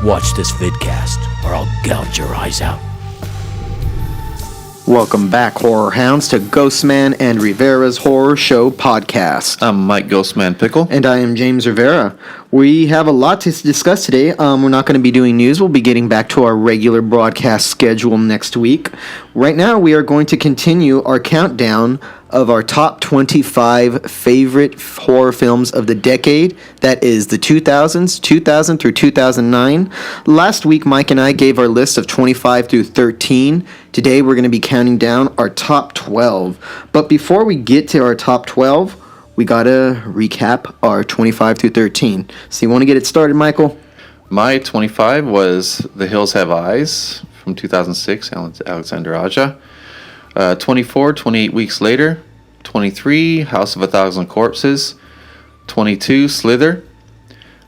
Watch this vidcast, or I'll gouge your eyes out. Welcome back, Horror Hounds, to Ghostman and Rivera's Horror Show podcast. I'm Mike Ghostman Pickle. And I am James Rivera. We have a lot to discuss today. We're not going to be doing news. We'll be getting back to our regular broadcast schedule next week. Right now, we are going to continue our countdown of our top 25 favorite horror films of the decade. That is the 2000s, 2000 through 2009. Last week, Mike and I gave our list of 25 through 13. Today, we're going to be counting down our top 12. But before we get to our top 12, we got to recap our 25 through 13. So you want to get it started, Michael? My 25 was The Hills Have Eyes from 2006, Alexander Aja. 24, 28 Weeks Later. 23, House of a Thousand Corpses. 22, Slither.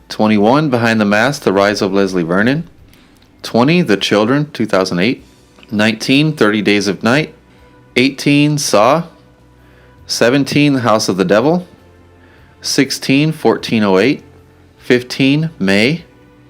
21, Behind the Mask, The Rise of Leslie Vernon. 20, The Children, 2008. 19, 30 Days of Night. 18, Saw. 17, The House of the Devil. 16, 1408. 15, May.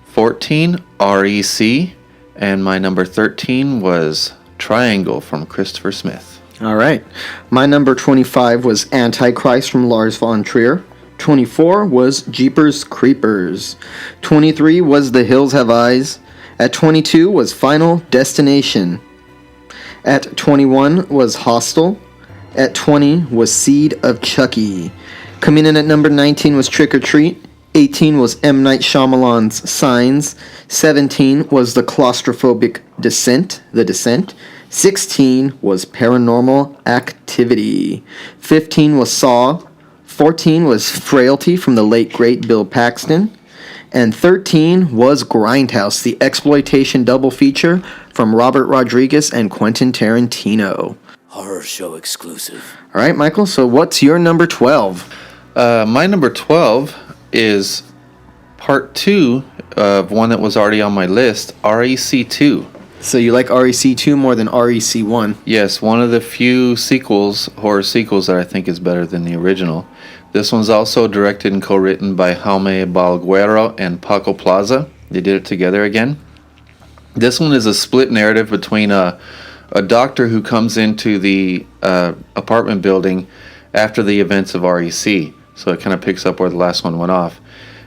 14, REC. And my number 13 was Triangle from Christopher Smith. All right. My number 25 was Antichrist from Lars von Trier. 24 was Jeepers Creepers. 23 was The Hills Have Eyes. At 22 was Final Destination. At 21 was Hostel. At 20 was Seed of Chucky. Coming in at number 19 was Trick or Treat. 18 was M. Night Shyamalan's Signs. 17 was The Claustrophobic Descent, The Descent. 16 was Paranormal Activity. 15 was Saw. 14 was Frailty from the late great Bill Paxton. And 13 was Grindhouse, the exploitation double feature from Robert Rodriguez and Quentin Tarantino. Horror Show exclusive. All right, Michael, so what's your number 12? My number 12 is part 2 of one that was already on my list, REC2. So you like REC2 more than REC1? Yes, one of the few horror sequels that I think is better than the original. This one's also directed and co-written by Jaume Balguero and Paco Plaza. They did it together again. This one is a split narrative between a doctor who comes into the apartment building after the events of REC. So it kind of picks up where the last one went off.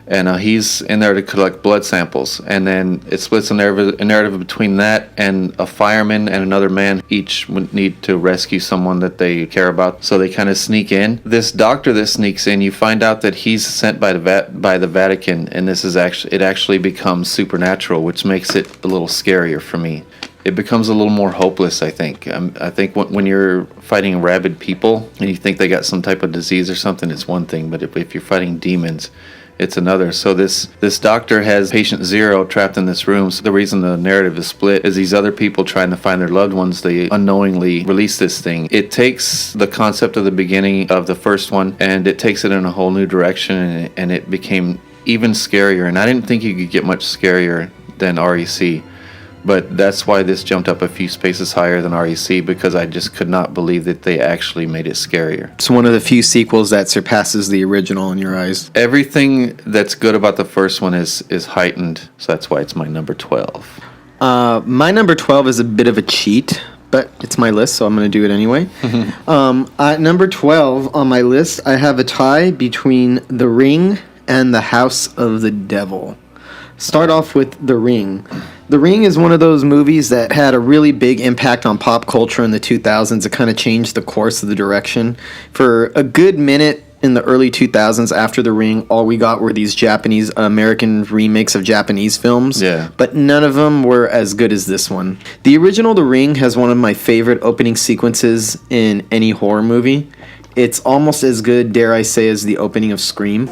And he's in there to collect blood samples. And then it splits a narrative between that and a fireman and another man. Each would need to rescue someone that they care about. So they kind of sneak in. This doctor that sneaks in, you find out that he's sent by the Vatican. And it actually becomes supernatural, which makes it a little scarier for me. It becomes a little more hopeless, I think. I think when you're fighting rabid people and you think they got some type of disease or something, it's one thing. But if you're fighting demons, it's another. So this doctor has patient 0 trapped in this room. So the reason the narrative is split is these other people trying to find their loved ones. They unknowingly release this thing. It takes the concept of the beginning of the first one and it takes it in a whole new direction, and it became even scarier. And I didn't think you could get much scarier than REC. But that's why this jumped up a few spaces higher than REC, because I just could not believe that they actually made it scarier. It's one of the few sequels that surpasses the original in your eyes. Everything that's good about the first one is heightened, so that's why it's my number 12. My number 12 is a bit of a cheat, but it's my list, so I'm going to do it anyway. At number 12 on my list, I have a tie between The Ring and The House of the Devil. Start off with The Ring. The Ring is one of those movies that had a really big impact on pop culture in the 2000s. It kind of changed the course of the direction. For a good minute in the early 2000s after The Ring, all we got were these Japanese American remakes of Japanese films. Yeah. But none of them were as good as this one. The original The Ring has one of my favorite opening sequences in any horror movie. It's almost as good, dare I say, as the opening of Scream,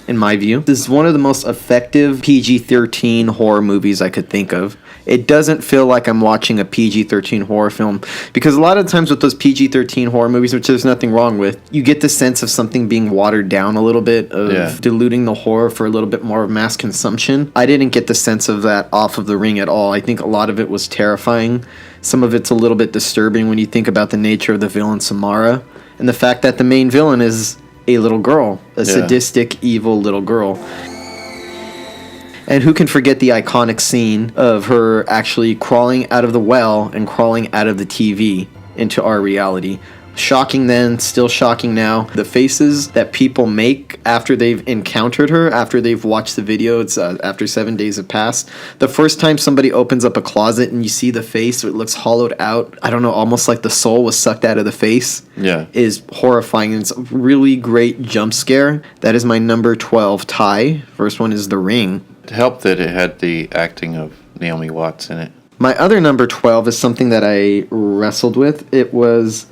in my view. This is one of the most effective PG-13 horror movies I could think of. It doesn't feel like I'm watching a PG-13 horror film, because a lot of times with those PG-13 horror movies, which there's nothing wrong with, you get the sense of something being watered down a little bit, of diluting the horror for a little bit more of mass consumption. I didn't get the sense of that off of The Ring at all. I think a lot of it was terrifying. Some of it's a little bit disturbing when you think about the nature of the villain Samara, and the fact that the main villain is a little girl, a sadistic, evil little girl. And who can forget the iconic scene of her actually crawling out of the well and crawling out of the TV into our reality? Shocking then, still shocking now. The faces that people make after they've encountered her, after they've watched the video, it's after 7 days have passed. The first time somebody opens up a closet and you see the face, it looks hollowed out. I don't know, almost like the soul was sucked out of the face. Yeah. Is horrifying. It's a really great jump scare. That is my number 12 tie. First one is The Ring. It helped that it had the acting of Naomi Watts in it. My other number 12 is something that I wrestled with. It was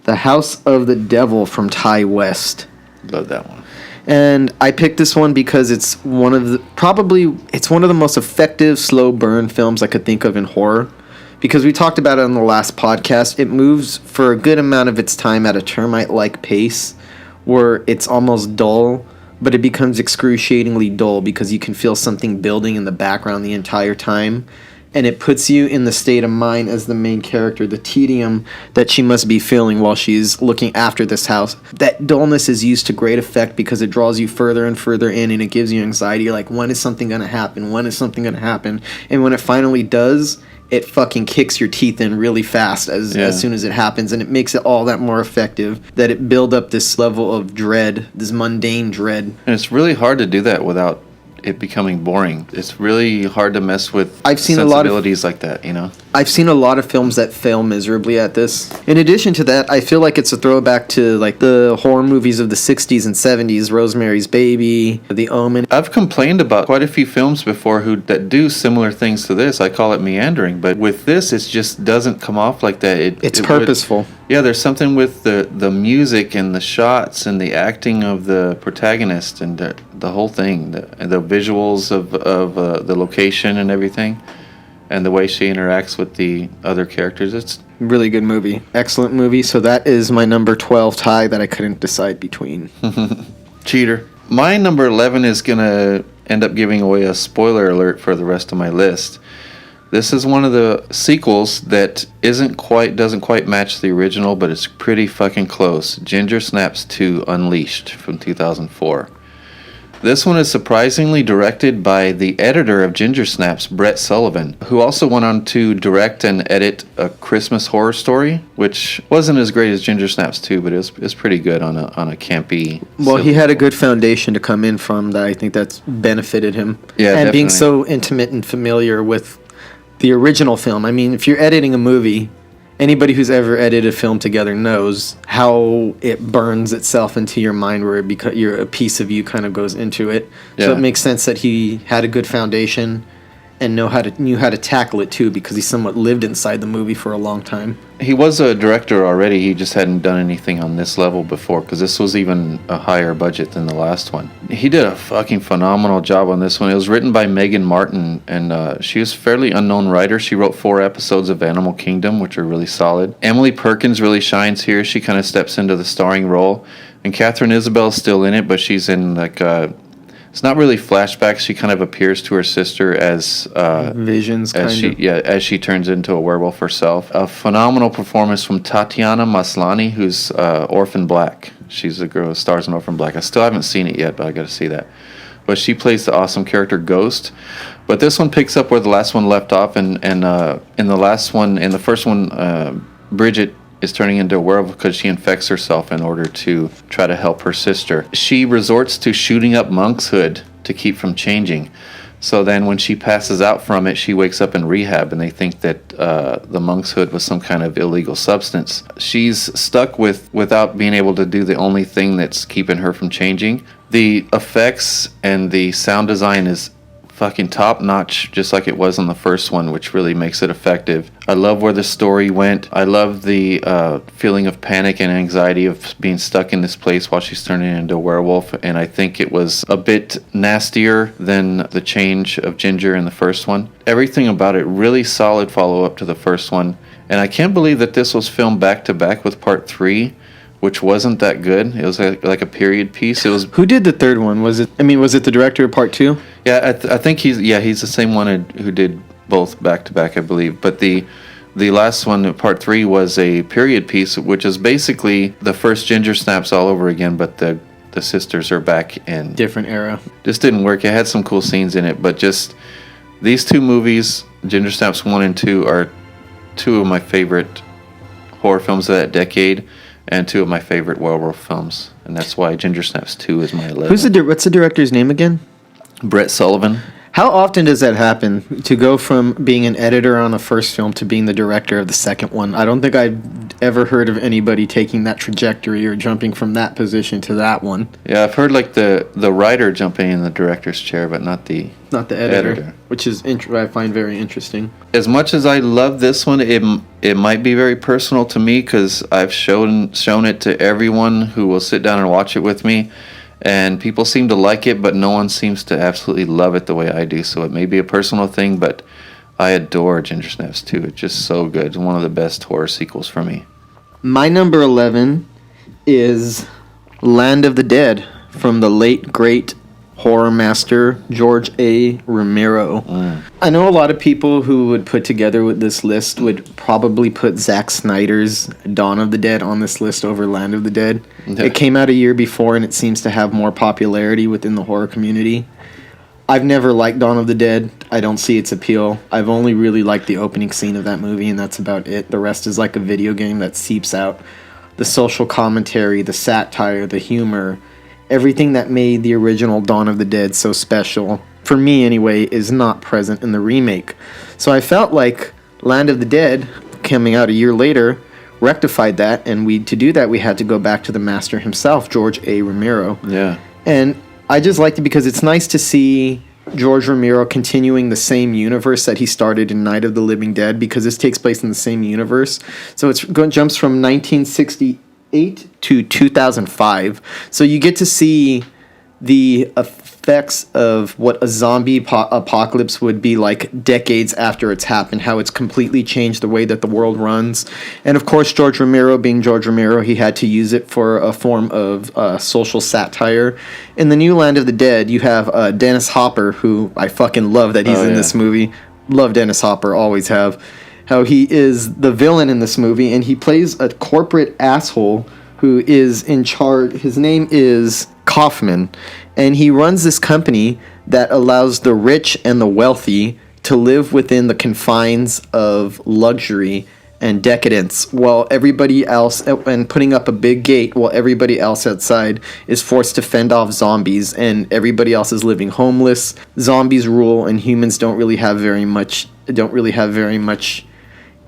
The House of the Devil from Ty West. Love that one. And I picked this one because it's one of the most effective slow burn films I could think of in horror. Because we talked about it on the last podcast, it moves for a good amount of its time at a termite-like pace where it's almost dull, but it becomes excruciatingly dull because you can feel something building in the background the entire time. And it puts you in the state of mind as the main character, the tedium that she must be feeling while she's looking after this house. That dullness is used to great effect because it draws you further and further in, and it gives you anxiety, like, when is something going to happen? When is something going to happen? And when it finally does, it fucking kicks your teeth in really fast as soon as it happens, and it makes it all that more effective, that it build up this level of dread, this mundane dread. And it's really hard to do that without it becoming boring. It's really hard to mess with sensibilities like that, you know? I've seen a lot of films that fail miserably at this. In addition to that, I feel like it's a throwback to like the horror movies of the 60s and 70s, Rosemary's Baby, The Omen. I've complained about quite a few films before that do similar things to this. I call it meandering, but with this, it just doesn't come off like that. It's purposeful. There's something with the music and the shots and the acting of the protagonist and the whole thing, the visuals of the location and everything, and the way she interacts with the other characters. It's really good movie. Excellent movie. So that is my number 12 tie that I couldn't decide between. Cheater. My number 11 is going to end up giving away a spoiler alert for the rest of my list. This is one of the sequels that doesn't quite match the original, but it's pretty fucking close. Ginger Snaps 2 Unleashed from 2004. This one is surprisingly directed by the editor of Ginger Snaps, Brett Sullivan, who also went on to direct and edit A Christmas Horror Story, which wasn't as great as Ginger Snaps 2, but it was pretty good on a campy... Well, he had a good foundation to come in from that I think that's benefited him. Yeah, and definitely. Being so intimate and familiar with the original film. I mean, if you're editing a movie, anybody who's ever edited a film together knows how it burns itself into your mind, where a piece of you kind of goes into it. Yeah. So it makes sense that he had a good foundation and knew how to tackle it too, because he somewhat lived inside the movie for a long time. He was a director already. He just hadn't done anything on this level before, because this was even a higher budget than the last one. He did a fucking phenomenal job on this one. It was written by Megan Martin, and she was a fairly unknown writer. She wrote 4 episodes of Animal Kingdom, which are really solid. Emily Perkins really shines here. She kind of steps into the starring role. And Catherine Isabel's still in it, but she's in like it's not really flashbacks. She kind of appears to her sister as visions, as she turns into a werewolf herself. A phenomenal performance from Tatiana Maslany, who's Orphan Black. She's the girl who stars in Orphan Black. I still haven't seen it yet, but I got to see that. But she plays the awesome character Ghost. But this one picks up where the last one left off, and in the first one, Bridget is turning into a werewolf because she infects herself in order to try to help her sister. She resorts to shooting up monkshood to keep from changing. So then when she passes out from it, she wakes up in rehab, and they think that the monkshood was some kind of illegal substance. She's stuck without being able to do the only thing that's keeping her from changing. The effects and the sound design is fucking top notch, just like it was on the first one, which really makes it effective. I love where the story went. I love the feeling of panic and anxiety of being stuck in this place while she's turning into a werewolf, and I think it was a bit nastier than the change of Ginger in the first one. Everything about it really solid follow-up to the first one, and I can't believe that this was filmed back-to-back with part 3, which wasn't that good. It was like a period piece. It was. Who did the third one? Was it the director of part 2? Yeah, I think he's the same one who did both back to back, I believe. But the last one, part 3, was a period piece, which is basically the first Ginger Snaps all over again, but the the sisters are back in. Different era. Just didn't work. It had some cool scenes in it, but just these two movies, Ginger Snaps 1 and 2, are two of my favorite horror films of that decade and two of my favorite werewolf films. And that's why Ginger Snaps 2 is my 11. What's the director's name again? Brett Sullivan. How often does that happen, to go from being an editor on the first film to being the director of the second one? I don't think I've ever heard of anybody taking that trajectory or jumping from that position to that one. Yeah, I've heard like the writer jumping in the director's chair, but not the editor. Which is I find very interesting. As much as I love this one, it might be very personal to me because I've shown it to everyone who will sit down and watch it with me. And people seem to like it, but no one seems to absolutely love it the way I do. So it may be a personal thing, but I adore Ginger Snaps 2. It's just so good. It's one of the best horror sequels for me. My number 11 is Land of the Dead from the late, great horror master George A. Romero. I know a lot of people who would put together with this list would probably put Zack Snyder's Dawn of the Dead on this list over Land of the Dead. Yeah. It came out a year before, and it seems to have more popularity within the horror community. I've never liked Dawn of the Dead. I don't see its appeal. I've only really liked the opening scene of that movie, and that's about it. The rest is like a video game that seeps out. The social commentary, the satire, the humor, everything that made the original Dawn of the Dead so special, for me anyway, is not present in the remake. So I felt like Land of the Dead, coming out a year later, rectified that, and to do that we had to go back to the master himself, George A. Romero. Yeah. And I just liked it because it's nice to see George Romero continuing the same universe that he started in Night of the Living Dead, because this takes place in the same universe. So it jumps from 1968 to 2005. So you get to see the effects of what a zombie apocalypse would be like decades after it's happened, how it's completely changed the way that the world runs. And of course, George Romero, being George Romero, he had to use it for a form of social satire. In the new Land of the Dead, you have Dennis Hopper, who I fucking love that he's in this movie. Love Dennis Hopper, always have. How he is the villain in this movie, and he plays a corporate asshole who is in charge. His name is Kaufman, and he runs this company that allows the rich and the wealthy to live within the confines of luxury and decadence, while everybody else, and putting up a big gate while everybody else outside is forced to fend off zombies, and everybody else is living homeless. Zombies rule, and humans don't really have very much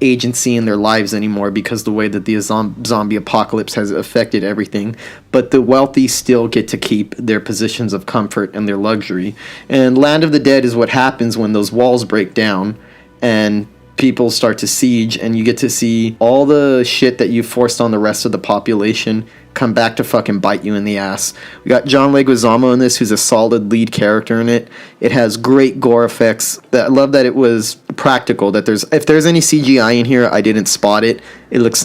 agency in their lives anymore, because the way that the zombie apocalypse has affected everything. But the wealthy still get to keep their positions of comfort and their luxury. And Land of the Dead is what happens when those walls break down and people start to siege, and you get to see all the shit that you forced on the rest of the population come back to fucking bite you in the ass. We got John Leguizamo in this, who's a solid lead character in it. It has great gore effects. I love that it was practical, that if there's any CGI in here, I didn't spot it. It looks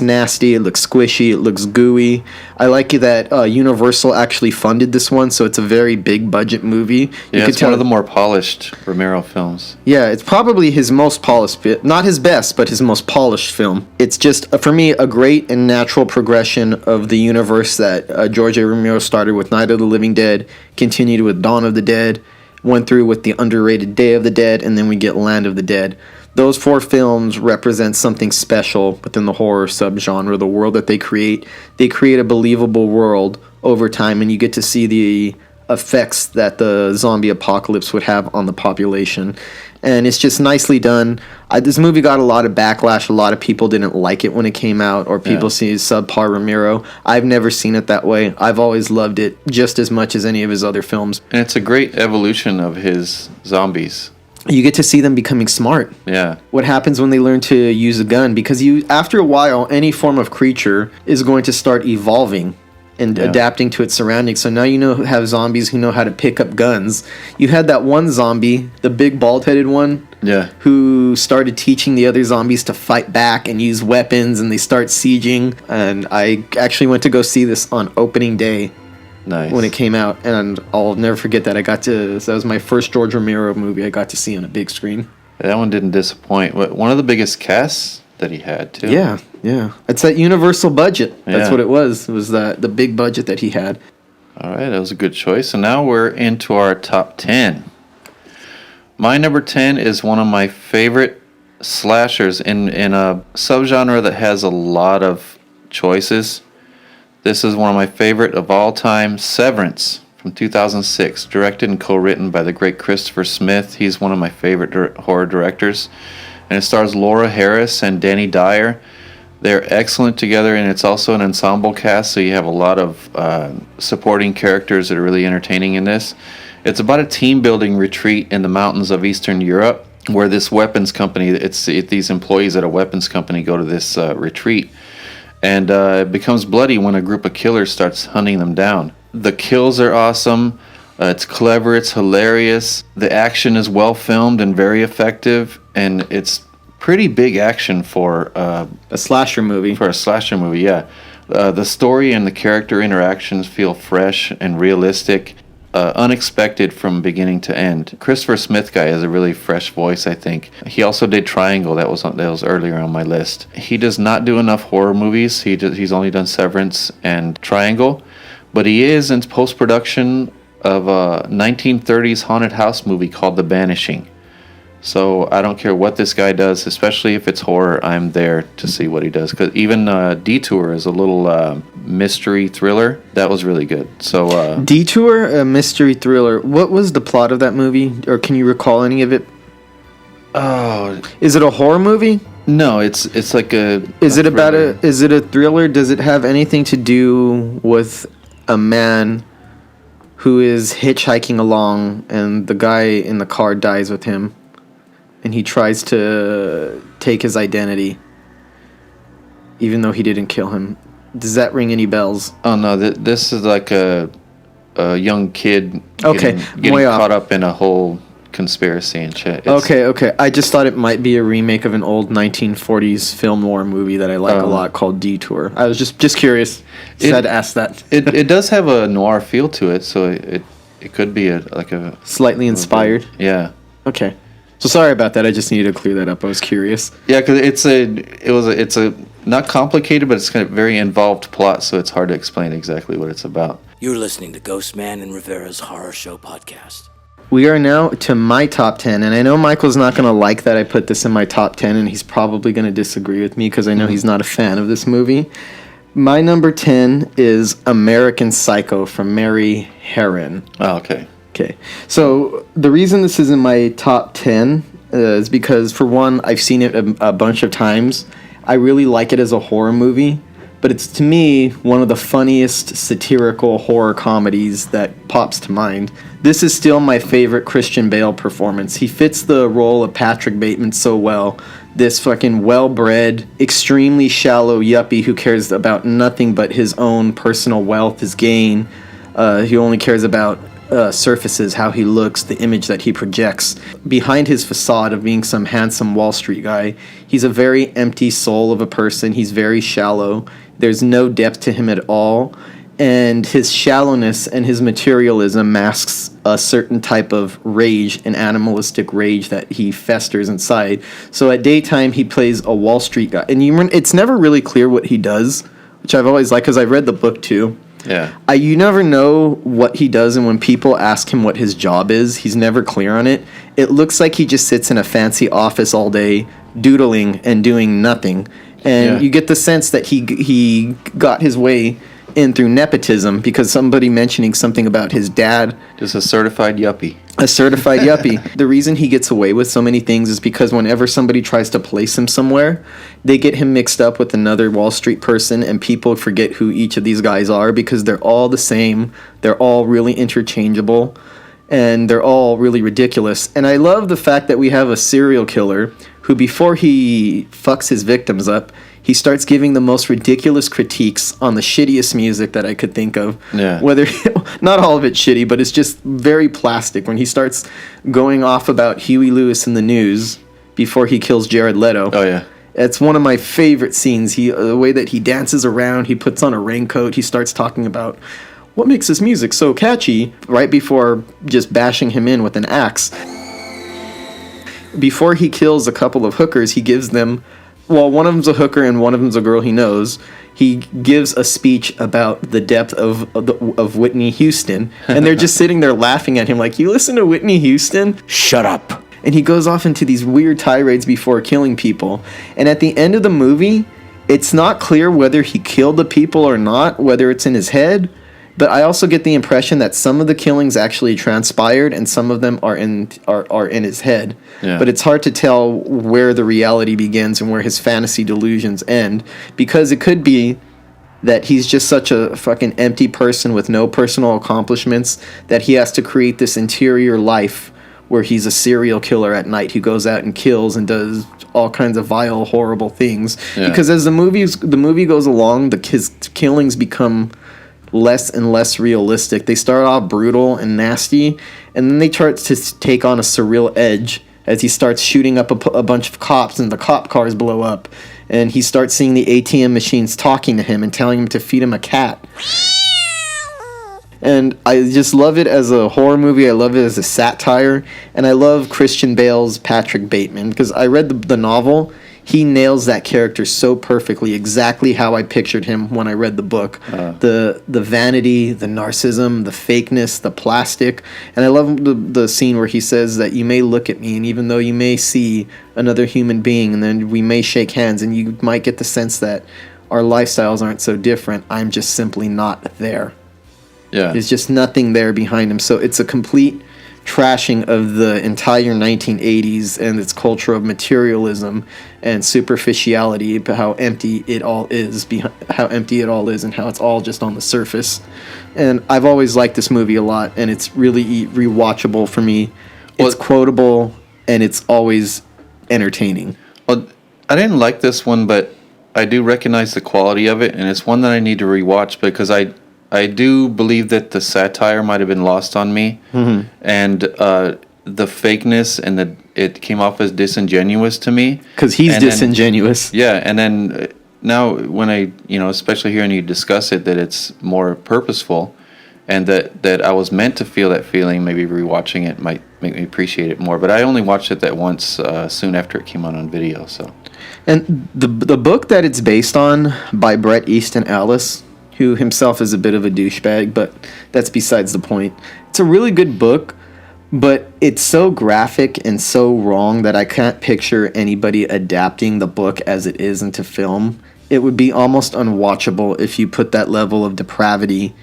nasty, it looks squishy, it looks gooey. I like that Universal actually funded this one, so it's a very big budget movie. Yeah, it's one of the more polished Romero films. Yeah, it's probably his most polished, not his best, but his most polished film. It's just, for me, a great and natural progression of the universe that George A. Romero started with Night of the Living Dead, continued with Dawn of the Dead, went through with the underrated Day of the Dead, and then we get Land of the Dead. Those four films represent something special within the horror subgenre, the world that they create. They create a believable world over time, and you get to see the effects that the zombie apocalypse would have on the population. And it's just nicely done. This movie got a lot of backlash. A lot of people didn't like it when it came out, or people see subpar Romero. I've never seen it that way. I've always loved it just as much as any of his other films. And it's a great evolution of his zombies. You get to see them becoming smart. Yeah. What happens when they learn to use a gun? Because after a while, any form of creature is going to start evolving and adapting to its surroundings. So now have zombies who know how to pick up guns. You had that one zombie, the big bald-headed one, who started teaching the other zombies to fight back and use weapons, and they start sieging. And I actually went to go see this on opening day. Nice. When it came out, and I'll never forget that. that was my first George Romero movie I got to see on a big screen. That one didn't disappoint. One of the biggest casts that he had, too. Yeah. It's that Universal budget. That's what it was. It was the big budget that he had. All right, that was a good choice. And now we're into our top 10. My number 10 is one of my favorite slashers in a subgenre that has a lot of choices. This is one of my favorite of all time, Severance from 2006, directed and co-written by the great Christopher Smith. He's one of my favorite horror directors. And it stars Laura Harris and Danny Dyer. They're excellent together, and it's also an ensemble cast, so you have a lot of supporting characters that are really entertaining in this. It's about a team-building retreat in the mountains of Eastern Europe, where this weapons company, these employees at a weapons company go to this retreat. And it becomes bloody when a group of killers starts hunting them down. The kills are awesome. It's clever. It's hilarious. The action is well filmed and very effective. And it's pretty big action for A slasher movie. For a slasher movie, yeah. The story and the character interactions feel fresh and realistic. Unexpected from beginning to end. Christopher Smith guy has a really fresh voice, I think. He also did Triangle. That was earlier on my list. He does not do enough horror movies. He's only done Severance and Triangle, but he is in post-production of a 1930s haunted house movie called The Banishing. So I don't care what this guy does, especially if it's horror, I'm there to see what he does. Because even Detour is a little mystery thriller. That was really good. So Detour, a mystery thriller. What was the plot of that movie? Or can you recall any of it? Oh, Is it a horror movie? no, it's like a. Is it about thriller. is it a thriller? Does it have anything to do with a man who is hitchhiking along and the guy in the car dies with him? And he tries to take his identity, even though he didn't kill him. Does that ring any bells? Oh no, this is like a young kid. Okay, getting way off. caught up in a whole conspiracy and shit. Okay. I just thought it might be a remake of an old 1940s film noir movie that I like a lot called Detour. I was just curious. Just had to ask that. It does have a noir feel to it, so it could be like a Slightly inspired. Yeah. Okay. So sorry about that. I just needed to clear that up. I was curious. Yeah, because it's a not complicated, but it's kind of very involved plot, so it's hard to explain exactly what it's about. You're listening to Ghostman and Rivera's Horror Show podcast. We are now to my top 10, and I know Michael's not going to like that I put this in my top 10, and he's probably going to disagree with me because I know he's not a fan of this movie. My number 10 is American Psycho from Mary Herron. Oh, okay. Okay, so the reason this is in my top 10 is because, for one, I've seen it a bunch of times. I really like it as a horror movie, but it's, to me, one of the funniest satirical horror comedies that pops to mind. This is still my favorite Christian Bale performance. He fits the role of Patrick Bateman so well. This fucking well-bred, extremely shallow yuppie who cares about nothing but his own personal wealth, his gain. He only cares about surfaces, how he looks, the image that he projects. Behind his facade of being some handsome Wall Street guy, he's a very empty soul of a person. He's very shallow. There's no depth to him at all. And his shallowness and his materialism masks a certain type of rage, an animalistic rage that he festers inside. So at daytime, he plays a Wall Street guy. And it's never really clear what he does, which I've always liked because I've read the book too. Yeah. You never know what he does, and when people ask him what his job is, he's never clear on it. It looks like he just sits in a fancy office all day, doodling and doing nothing. And you get the sense that he got his way in through nepotism because somebody mentioning something about his dad. Just a certified yuppie. A certified yuppie. The reason he gets away with so many things is because whenever somebody tries to place him somewhere, they get him mixed up with another Wall Street person, and people forget who each of these guys are because they're all the same. They're all really interchangeable, and they're all really ridiculous. And I love the fact that we have a serial killer who, before he fucks his victims up, he starts giving the most ridiculous critiques on the shittiest music that I could think of. Yeah. Whether, not all of it's shitty, but it's just very plastic. When he starts going off about Huey Lewis in the News before he kills Jared Leto. Oh, yeah. It's one of my favorite scenes. The way that he dances around, he puts on a raincoat, he starts talking about what makes this music so catchy, right before just bashing him in with an axe. Before he kills a couple of hookers, he gives them one of them's a hooker and one of them's a girl he knows. He gives a speech about the depth of Whitney Houston, and they're just sitting there laughing at him like, you listen to Whitney Houston? Shut up. And he goes off into these weird tirades before killing people. And at the end of the movie, it's not clear whether he killed the people or not, whether it's in his head. But I also get the impression that some of the killings actually transpired and some of them are in his head. Yeah. But it's hard to tell where the reality begins and where his fantasy delusions end, because it could be that he's just such a fucking empty person with no personal accomplishments that he has to create this interior life where he's a serial killer at night who goes out and kills and does all kinds of vile, horrible things. Yeah. Because as the movie goes along, his killings become less and less realistic. They start off brutal and nasty, and then they start to take on a surreal edge as he starts shooting up a bunch of cops and the cop cars blow up, and he starts seeing the ATM machines talking to him and telling him to feed him a cat. And I just love it as a horror movie. I love it as a satire. And I love Christian Bale's Patrick Bateman, because I read the novel. He nails that character so perfectly, exactly how I pictured him when I read the book. The vanity, the narcissism, the fakeness, the plastic. And I love the scene where he says that you may look at me, and even though you may see another human being, and then we may shake hands, and you might get the sense that our lifestyles aren't so different, I'm just simply not there. Yeah. There's just nothing there behind him. So it's a complete trashing of the entire 1980s and its culture of materialism and superficiality, but how empty it all is, and how it's all just on the surface. And I've always liked this movie a lot, and it's really rewatchable for me. It's quotable, and it's always entertaining. Well, I didn't like this one, but I do recognize the quality of it, and it's one that I need to rewatch because I do believe that the satire might have been lost on me, and the fakeness and it came off as disingenuous to me. Because he's disingenuous. And then now when I, especially hearing you discuss it, that it's more purposeful, and that I was meant to feel that feeling. Maybe rewatching it might make me appreciate it more. But I only watched it that once soon after it came out on video. So, and the book that it's based on by Bret Easton Ellis, who himself is a bit of a douchebag, but that's besides the point. It's a really good book, but it's so graphic and so wrong that I can't picture anybody adapting the book as it is into film. It would be almost unwatchable if you put that level of depravity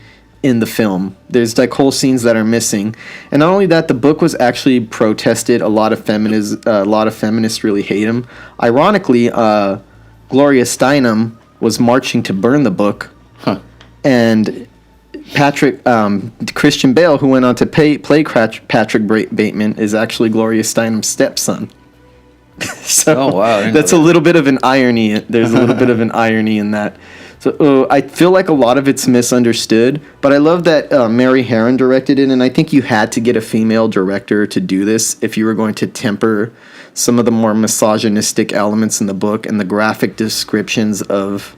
in the film. There's like whole scenes that are missing. And not only that, the book was actually protested. A lot of feminists really hate him. Ironically, Gloria Steinem was marching to burn the book. And Christian Bale, who went on to play Patrick Bateman, is actually Gloria Steinem's stepson. So oh, wow, that's a little bit of an irony. There's a little bit of an irony in that. So I feel like a lot of it's misunderstood, but I love that Mary Harron directed it, and I think you had to get a female director to do this if you were going to temper some of the more misogynistic elements in the book, and the graphic descriptions of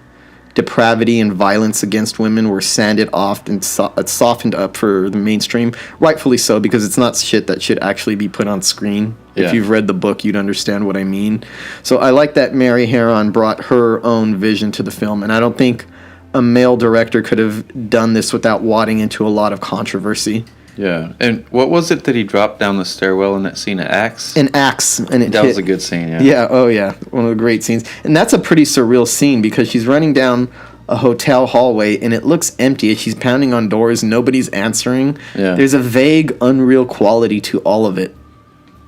depravity and violence against women were sanded off and softened up for the mainstream. Rightfully so, because it's not shit that should actually be put on screen. Yeah. If you've read the book, you'd understand what I mean. So I like that Mary Harron brought her own vision to the film, and I don't think a male director could have done this without wadding into a lot of controversy. Yeah. And what was it that he dropped down the stairwell in that scene? An axe? An axe. And that was a good scene, yeah. Yeah, oh yeah. One of the great scenes. And that's a pretty surreal scene because she's running down a hotel hallway and it looks empty. She's pounding on doors. Nobody's answering. Yeah. There's a vague, unreal quality to all of it.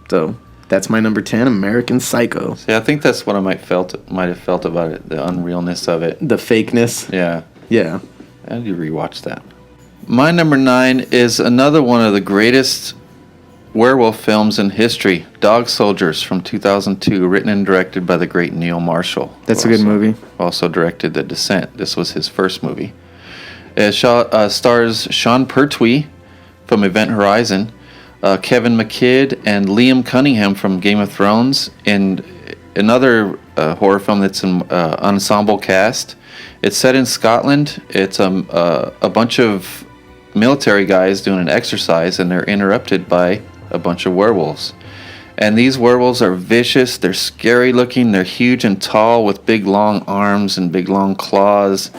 So that's my number 10, American Psycho. See, I think that's what I might have felt about it, the unrealness of it. The fakeness. Yeah. Yeah. I need to rewatch that. My number 9 is another one of the greatest werewolf films in history, Dog Soldiers from 2002, written and directed by the great Neil Marshall. That's a good movie. Also directed The Descent. This was his first movie. It stars Sean Pertwee from Event Horizon, Kevin McKidd, and Liam Cunningham from Game of Thrones, and another horror film that's an ensemble cast. It's set in Scotland. It's a bunch of military guys doing an exercise, and they're interrupted by a bunch of werewolves. And these werewolves are vicious. They're scary looking. They're huge and tall with big long arms and big long claws.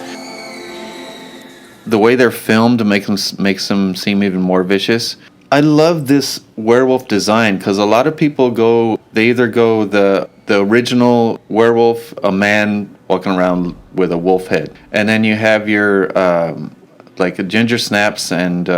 The way they're filmed makes them seem even more vicious. I love this werewolf design because a lot of people they either go the original werewolf, a man walking around with a wolf head, and then you have your like a Ginger Snaps and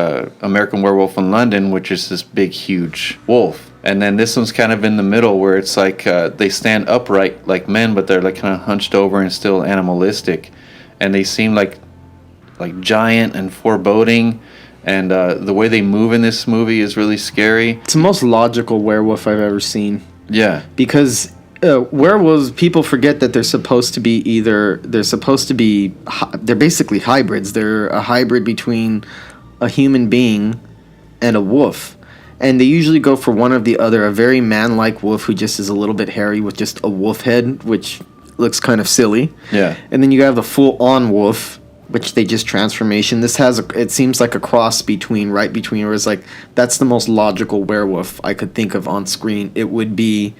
American Werewolf in London, which is this big, huge wolf. And then this one's kind of in the middle where it's like they stand upright like men, but they're like kind of hunched over and still animalistic, and they seem like giant and foreboding. And the way they move in this movie is really scary. It's the most logical werewolf I've ever seen. Yeah. Because werewolves, people forget that they're basically hybrids. They're a hybrid between a human being and a wolf. And they usually go for one or the other. A very man-like wolf who just is a little bit hairy with just a wolf head, which looks kind of silly. Yeah. And then you have the full-on wolf, which they just transformation. This it seems like a cross between where it's like, that's the most logical werewolf I could think of on screen. It would be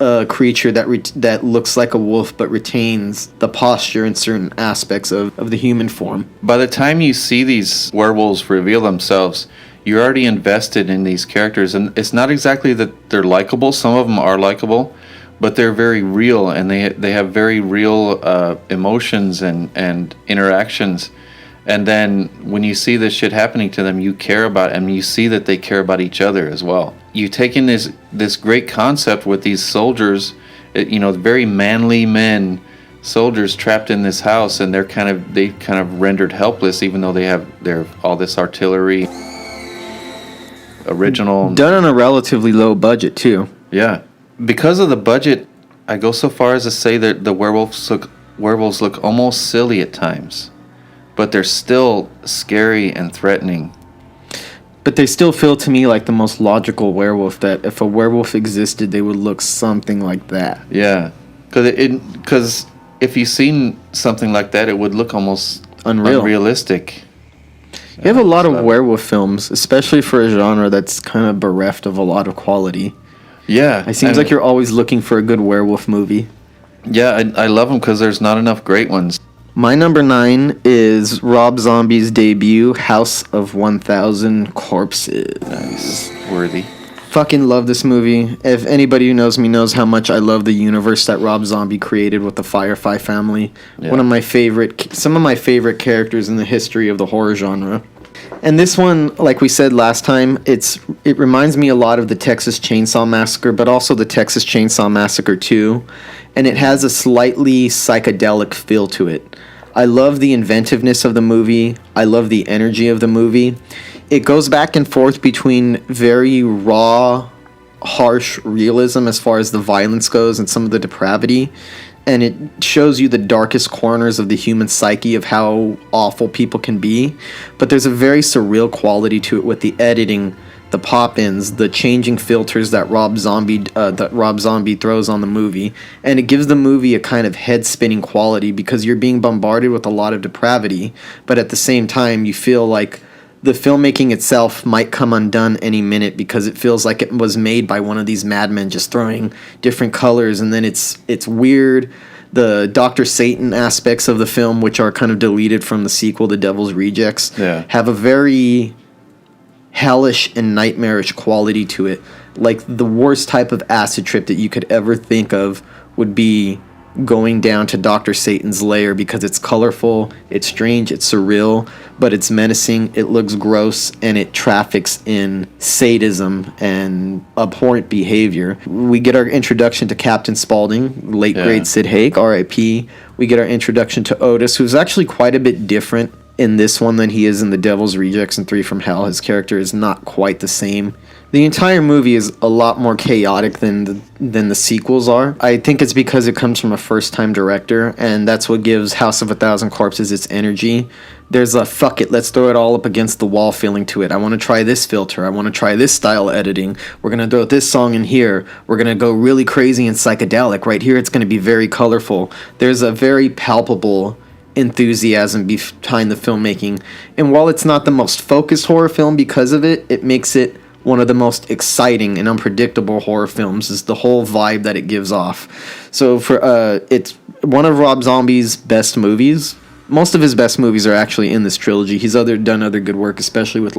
a creature that looks like a wolf but retains the posture and certain aspects of the human form. By the time you see these werewolves reveal themselves, you're already invested in these characters, and it's not exactly that they're likable. Some of them are likable, but they're very real, and they have very real emotions and interactions. And then when you see this shit happening to them, you care about it, and you see that they care about each other as well. You take in this great concept with these soldiers, very manly men, soldiers trapped in this house, and they kind of rendered helpless, even though they're all this artillery, original, done on a relatively low budget too. Yeah. Because of the budget, I go so far as to say that the werewolves look almost silly at times, but they're still scary and threatening. But they still feel to me like the most logical werewolf, that if a werewolf existed, they would look something like that. Yeah, because if you've seen something like that, it would look almost unrealistic. You have a lot of werewolf films, especially for a genre that's kind of bereft of a lot of quality. Yeah. It seems like you're always looking for a good werewolf movie. Yeah, I love them because there's not enough great ones. My number 9 is Rob Zombie's debut, House of 1000 Corpses. Nice. Worthy. Fucking love this movie. If anybody who knows me knows how much I love the universe that Rob Zombie created with the Firefly family. Yeah. Some of my favorite characters in the history of the horror genre. And this one, like we said last time, it reminds me a lot of the Texas Chainsaw Massacre, but also the Texas Chainsaw Massacre 2. And it has a slightly psychedelic feel to it. I love the inventiveness of the movie. I love the energy of the movie. It goes back and forth between very raw, harsh realism as far as the violence goes and some of the depravity. And it shows you the darkest corners of the human psyche of how awful people can be. But there's a very surreal quality to it with the editing, the pop-ins, the changing filters that Rob Zombie throws on the movie. And it gives the movie a kind of head-spinning quality because you're being bombarded with a lot of depravity. But at the same time, you feel like the filmmaking itself might come undone any minute because it feels like it was made by one of these madmen just throwing different colors, and then it's weird. The Dr. Satan aspects of the film, which are kind of deleted from the sequel, The Devil's Rejects, have a very hellish and nightmarish quality to it. Like the worst type of acid trip that you could ever think of would be going down to Dr. Satan's lair because it's colorful, it's strange, it's surreal, but it's menacing, it looks gross, and it traffics in sadism and abhorrent behavior. We get our introduction to Captain Spaulding, late great Sid Haig, R.I.P. We get our introduction to Otis, who's actually quite a bit different in this one than he is in The Devil's Rejects and 3 from Hell. His character is not quite the same. The entire movie is a lot more chaotic than the sequels are. I think it's because it comes from a first-time director, and that's what gives House of 1000 Corpses its energy. There's a fuck it, let's throw it all up against the wall feeling to it. I want to try this filter. I want to try this style editing. We're going to throw this song in here. We're going to go really crazy and psychedelic. Right here, it's going to be very colorful. There's a very palpable enthusiasm behind the filmmaking. And while it's not the most focused horror film because of it, it makes it one of the most exciting and unpredictable horror films is the whole vibe that it gives off. So it's one of Rob Zombie's best movies. Most of his best movies are actually in this trilogy. He's done other good work, especially with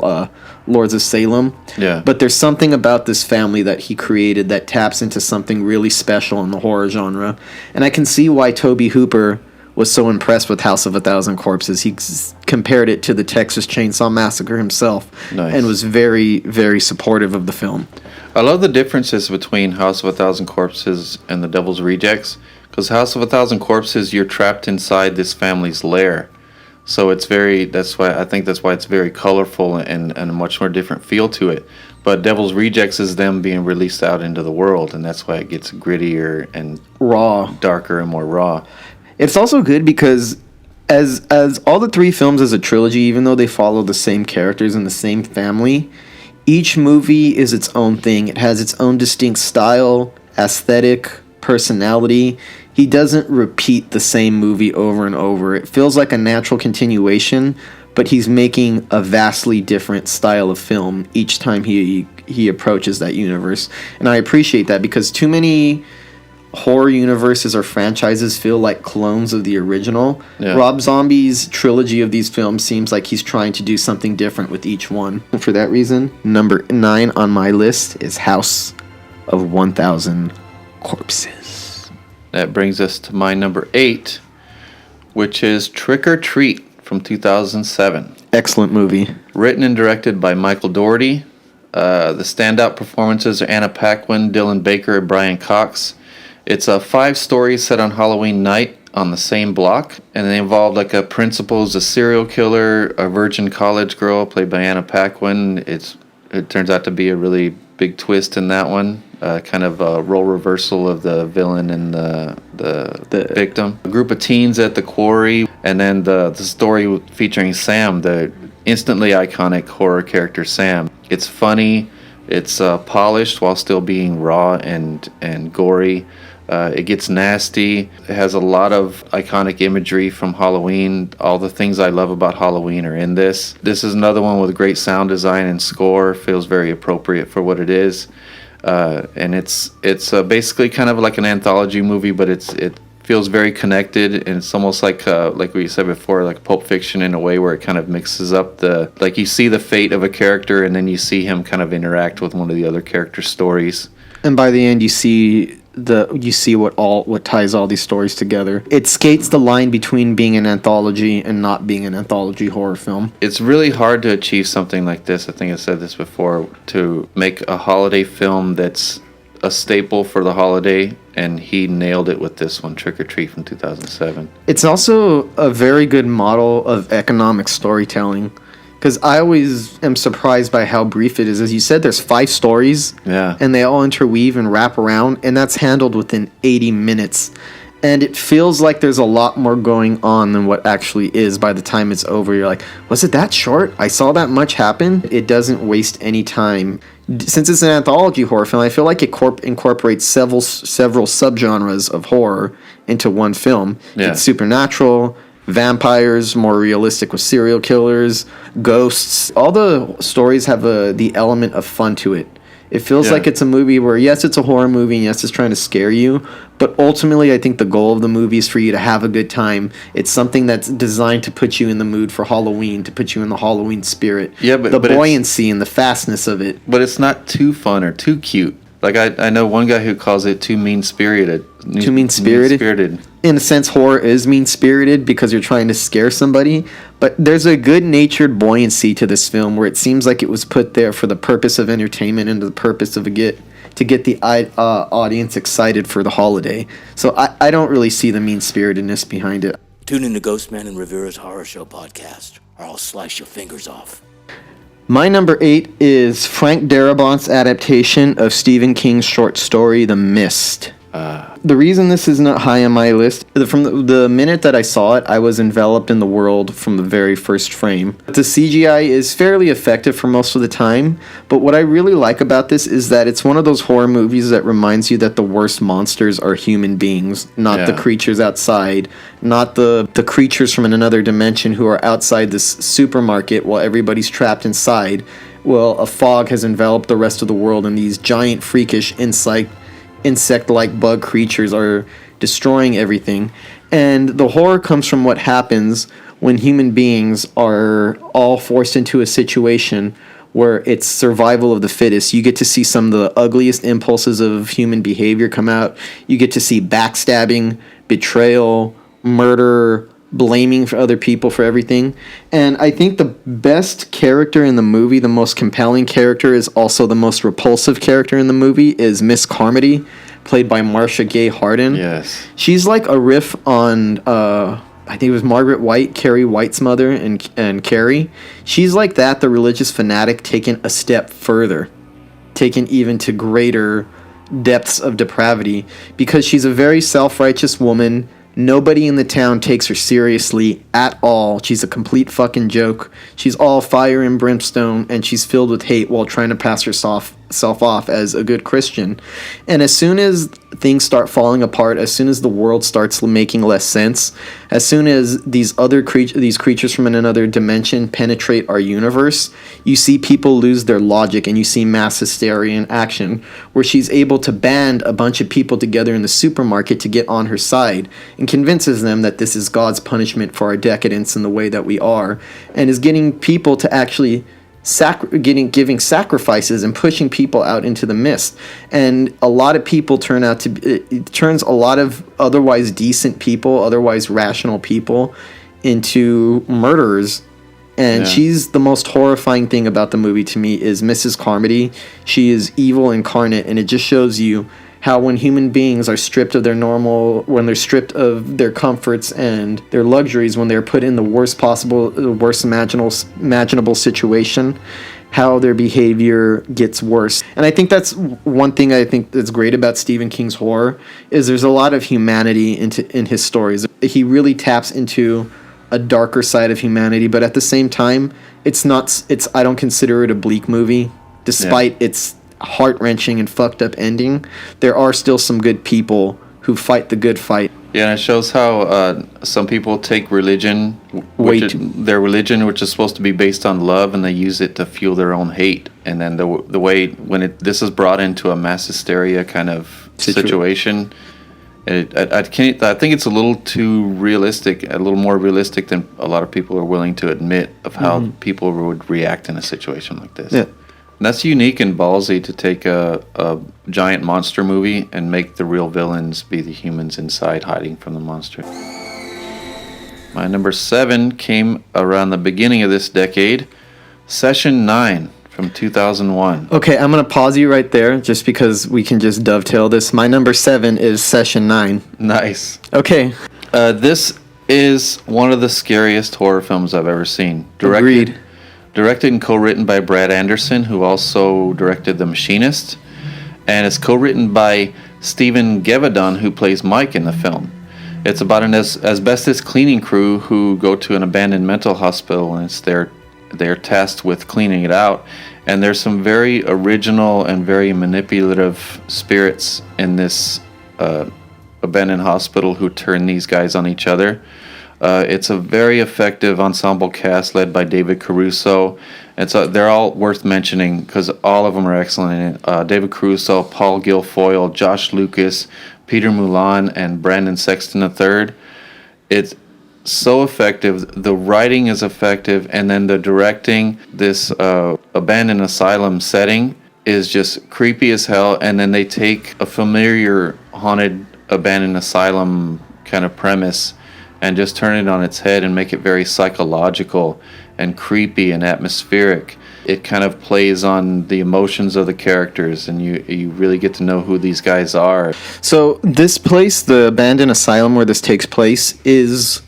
Lords of Salem. Yeah. But there's something about this family that he created that taps into something really special in the horror genre. And I can see why Tobe Hooper was so impressed with House of a Thousand Corpses. He compared it to the Texas Chainsaw Massacre himself. Nice. And was very, very supportive of the film. I love the differences between House of a Thousand Corpses and The Devil's Rejects. Because House of a Thousand Corpses, you're trapped inside this family's lair. So it's that's why it's very colorful and a much more different feel to it. But Devil's Rejects is them being released out into the world, and that's why it gets grittier and raw, darker and more raw. It's also good because as all the three films as a trilogy, even though they follow the same characters and the same family, each movie is its own thing. It has its own distinct style, aesthetic, personality. He doesn't repeat the same movie over and over. It feels like a natural continuation, but he's making a vastly different style of film each time he approaches that universe. And I appreciate that because too many horror universes or franchises feel like clones of the original. Yeah. Rob Zombie's trilogy of these films seems like he's trying to do something different with each one. And for that reason, number 9 on my list is House of 1,000 Corpses. That brings us to my number 8, which is Trick or Treat from 2007. Excellent movie. Written and directed by Michael Dougherty. The standout performances are Anna Paquin, Dylan Baker, and Brian Cox. It's 5 stories set on Halloween night on the same block, and they involve like a principal who's a serial killer, a virgin college girl played by Anna Paquin. It turns out to be a really big twist in that one. Kind of a role reversal of the villain and the victim. A group of teens at the quarry, and then the story featuring Sam, the instantly iconic horror character Sam. It's funny, it's polished while still being raw and gory. It gets nasty. It has a lot of iconic imagery from Halloween. All the things I love about Halloween are in this. This is another one with great sound design and score. Feels very appropriate for what it is. And it's basically kind of like an anthology movie, but it feels very connected, and it's almost like we said before, like Pulp Fiction in a way where it kind of mixes up like you see the fate of a character, and then you see him kind of interact with one of the other characters' stories. And by the end, you see what ties all these stories together. It skates the line between being an anthology and not being an anthology horror film. It's really hard to achieve something like this. I think I said this before, to make a holiday film that's a staple for the holiday, and he nailed it with this one, Trick or Treat from 2007. It's also a very good model of economic storytelling. Because I always am surprised by how brief it is. As you said, there's 5 stories. Yeah. And they all interweave and wrap around. And that's handled within 80 minutes. And it feels like there's a lot more going on than what actually is by the time it's over. You're like, was it that short? I saw that much happen? It doesn't waste any time. Since it's an anthology horror film, I feel like it incorporates several subgenres of horror into one film. Yeah. It's supernatural, vampires, more realistic with serial killers, ghosts. All the stories have the element of fun to it. It feels like it's a movie where, yes, it's a horror movie, and yes, it's trying to scare you, but ultimately I think the goal of the movie is for you to have a good time. It's something that's designed to put you in the mood for Halloween, to put you in the Halloween spirit. Yeah, but the buoyancy and the fastness of it. But it's not too fun or too cute. Like, I know one guy who calls it too mean-spirited. Too mean-spirited? In a sense, horror is mean-spirited because you're trying to scare somebody. But there's a good-natured buoyancy to this film where it seems like it was put there for the purpose of entertainment and the purpose of to get the audience excited for the holiday. So I don't really see the mean-spiritedness behind it. Tune in to Ghostman and Rivera's Horror Show podcast, or I'll slice your fingers off. My number 8 is Frank Darabont's adaptation of Stephen King's short story, The Mist. The reason this is not high on my list, from the minute that I saw it, I was enveloped in the world from the very first frame. The CGI is fairly effective for most of the time, but what I really like about this is that it's one of those horror movies that reminds you that the worst monsters are human beings, not the creatures outside, not the creatures from another dimension who are outside this supermarket while everybody's trapped inside. well, a fog has enveloped the rest of the world, and these giant freakish insect-like bug creatures are destroying everything. And the horror comes from what happens when human beings are all forced into a situation where it's survival of the fittest. You get to see some of the ugliest impulses of human behavior come out. You get to see backstabbing, betrayal, murder, blaming for other people for everything. And I think the best character in the movie, the most compelling character, is also the most repulsive character in the movie, is Miss Carmody, played by Marcia Gay Harden. Yes. She's like a riff on I think it was Margaret White, Carrie White's mother, and Carrie. She's like that, the religious fanatic taken a step further, taken even to greater depths of depravity, because she's a very self-righteous woman. Nobody in the town takes her seriously at all. She's a complete fucking joke. She's all fire and brimstone, and she's filled with hate while trying to pass herself off as a good Christian. And as soon as things start falling apart, as soon as the world starts making less sense, as soon as these creatures from another dimension penetrate our universe, you see people lose their logic, and you see mass hysteria in action, where she's able to band a bunch of people together in the supermarket to get on her side, and convinces them that this is God's punishment for our decadence and the way that we are, and is getting people to actually giving sacrifices and pushing people out into the mist. And a lot of people it turns a lot of otherwise decent people, otherwise rational people, into murderers. And she's the most horrifying thing about the movie to me is Mrs. Carmody. She is evil incarnate, and it just shows you how when human beings are stripped of when they're stripped of their comforts and their luxuries, when they're put in the worst imaginable situation, how their behavior gets worse. And I think that's one thing I think that's great about Stephen King's horror, is there's a lot of humanity in his stories. He really taps into a darker side of humanity, but at the same time, I don't consider it a bleak movie, despite its heart-wrenching and fucked up ending. There are still some good people who fight the good fight. Yeah, and it shows how some people take religion, their religion, which is supposed to be based on love, and they use it to fuel their own hate. And then the way this is brought into a mass hysteria kind of situation, I think it's a little too realistic, a little more realistic than a lot of people are willing to admit of how people would react in a situation like this. Yeah. And that's unique and ballsy to take a giant monster movie and make the real villains be the humans inside hiding from the monster. My number 7 came around the beginning of this decade, Session 9 from 2001. Okay, I'm going to pause you right there just because we can just dovetail this. My number 7 is Session 9. Nice. Okay. This is one of the scariest horror films I've ever seen. Agreed. Directed and co-written by Brad Anderson, who also directed The Machinist. And it's co-written by Stephen Gevadon, who plays Mike in the film. It's about an asbestos cleaning crew who go to an abandoned mental hospital, and they're tasked with cleaning it out. And there's some very original and very manipulative spirits in this abandoned hospital who turn these guys on each other. It's a very effective ensemble cast led by David Caruso. They're all worth mentioning because all of them are excellent in it. David Caruso, Paul Guilfoyle, Josh Lucas, Peter Mulan, and Brandon Sexton III. It's so effective. The writing is effective, and then the directing, this abandoned asylum setting, is just creepy as hell. And then they take a familiar haunted abandoned asylum kind of premise and just turn it on its head and make it very psychological and creepy and atmospheric. It kind of plays on the emotions of the characters, and you really get to know who these guys are. So this place, the abandoned asylum where this takes place, is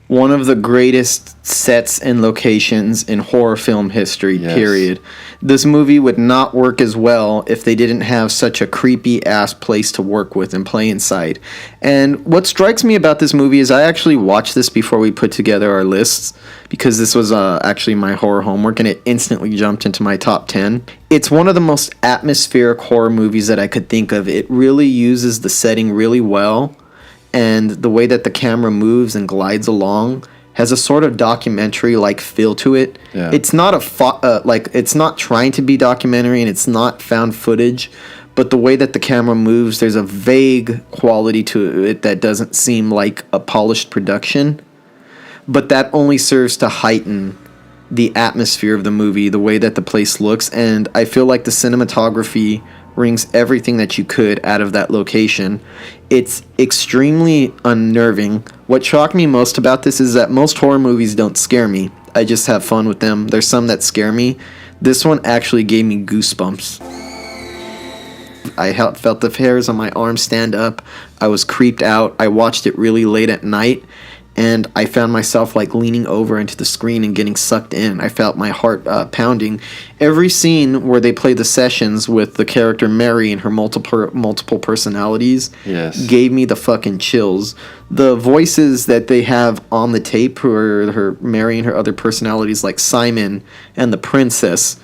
one of the greatest sets and locations in horror film history, period. This movie would not work as well if they didn't have such a creepy-ass place to work with and play inside. And what strikes me about this movie is I actually watched this before we put together our lists, because this was actually my horror homework, and it instantly jumped into my top 10. It's one of the most atmospheric horror movies that I could think of. It really uses the setting really well, and the way that the camera moves and glides along has a sort of documentary like feel to it. Yeah. It's not it's not trying to be documentary, and it's not found footage, but the way that the camera moves, there's a vague quality to it that doesn't seem like a polished production, but that only serves to heighten the atmosphere of the movie, the way that the place looks, and I feel like the cinematography wrings everything that you could out of that location. It's extremely unnerving. What shocked me most about this is that most horror movies don't scare me. I just have fun with them. There's some that scare me. This one actually gave me goosebumps. I felt the hairs on my arms stand up. I was creeped out. I watched it really late at night, and I found myself like leaning over into the screen and getting sucked in. I felt my heart pounding. Every scene where they play the sessions with the character Mary and her multiple personalities gave me the fucking chills. The voices that they have on the tape, who are her Mary and her other personalities like Simon and the princess,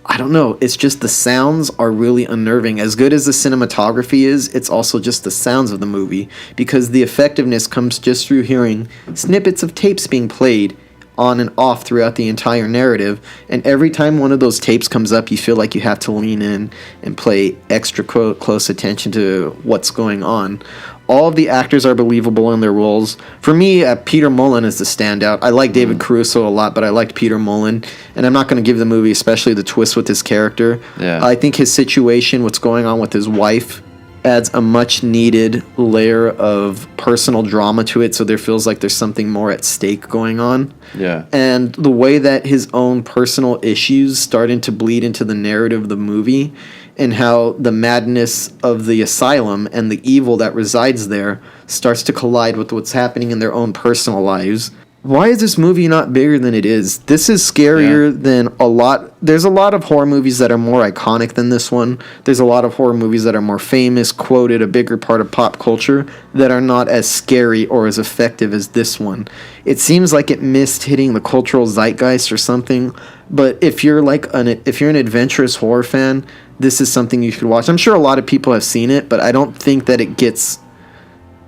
I don't know, it's just the sounds are really unnerving. As good as the cinematography is, it's also just the sounds of the movie, because the effectiveness comes just through hearing snippets of tapes being played on and off throughout the entire narrative, and every time one of those tapes comes up, you feel like you have to lean in and pay extra close attention to what's going on. All of the actors are believable in their roles. For me, Peter Mullen is the standout. I like David Caruso a lot, but I liked Peter Mullen. And I'm not going to give the movie, especially the twist with his character. Yeah. I think his situation, what's going on with his wife, adds a much-needed layer of personal drama to it, so there feels like there's something more at stake going on. Yeah. And the way that his own personal issues starting to bleed into the narrative of the movie, and how the madness of the asylum and the evil that resides there starts to collide with what's happening in their own personal lives. Why is this movie not bigger than it is? This is scarier than a lot. There's a lot of horror movies that are more iconic than this one. There's a lot of horror movies that are more famous, quoted, a bigger part of pop culture, that are not as scary or as effective as this one. It seems like it missed hitting the cultural zeitgeist or something. But if you're an adventurous horror fan, this is something you should watch. I'm sure a lot of people have seen it, but I don't think that it gets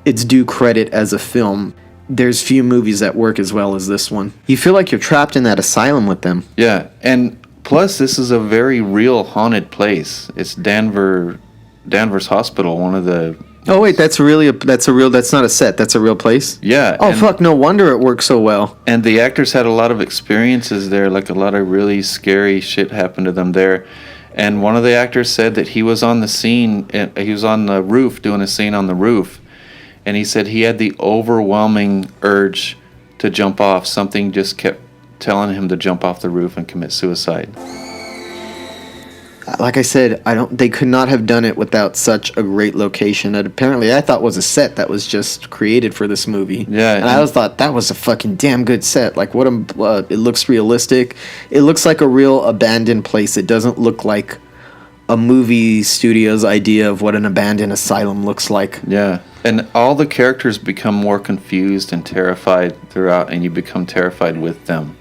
its due credit as a film. There's few movies that work as well as this one. You feel like you're trapped in that asylum with them. Yeah, and plus this is a very real haunted place. It's Danvers Hospital, one of the... Oh wait, that's not a set, that's a real place? Yeah. Oh fuck, no wonder it works so well. And the actors had a lot of experiences there, like a lot of really scary shit happened to them there. And one of the actors said that he was on the scene, he was on the roof doing a scene on the roof, and he said he had the overwhelming urge to jump off. Something just kept telling him to jump off the roof and commit suicide. Like I said, they could not have done it without such a great location that apparently I thought was a set that was just created for this movie. Yeah. And I always thought that was a fucking damn good set. Like, it looks realistic. It looks like a real abandoned place. It doesn't look like a movie studio's idea of what an abandoned asylum looks like. Yeah. And all the characters become more confused and terrified throughout, and you become terrified with them.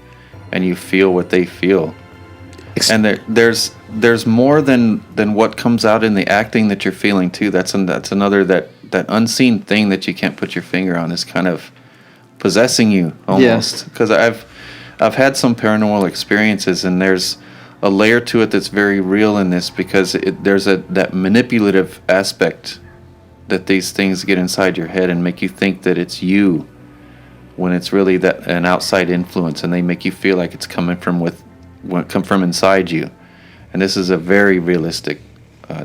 And you feel what they feel. And there's more than what comes out in the acting that you're feeling too. That's another that unseen thing that you can't put your finger on is kind of possessing you almost. Because I've had some paranormal experiences, and there's a layer to it that's very real in this, because there's that manipulative aspect that these things get inside your head and make you think that it's you, when it's really an outside influence, and they make you feel like it's coming from inside you. And this is a very realistic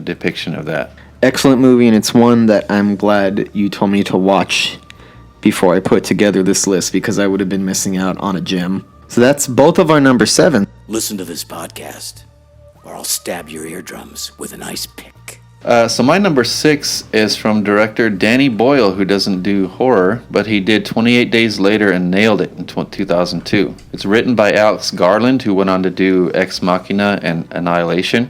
depiction of that. Excellent movie, and it's one that I'm glad you told me to watch before I put together this list, because I would have been missing out on a gem. So that's both of our number 7. Listen to this podcast, or I'll stab your eardrums with an ice pick. So my number 6 is from director Danny Boyle, who doesn't do horror, but he did 28 Days Later and nailed it in 2002. It's written by Alex Garland, who went on to do Ex Machina and Annihilation.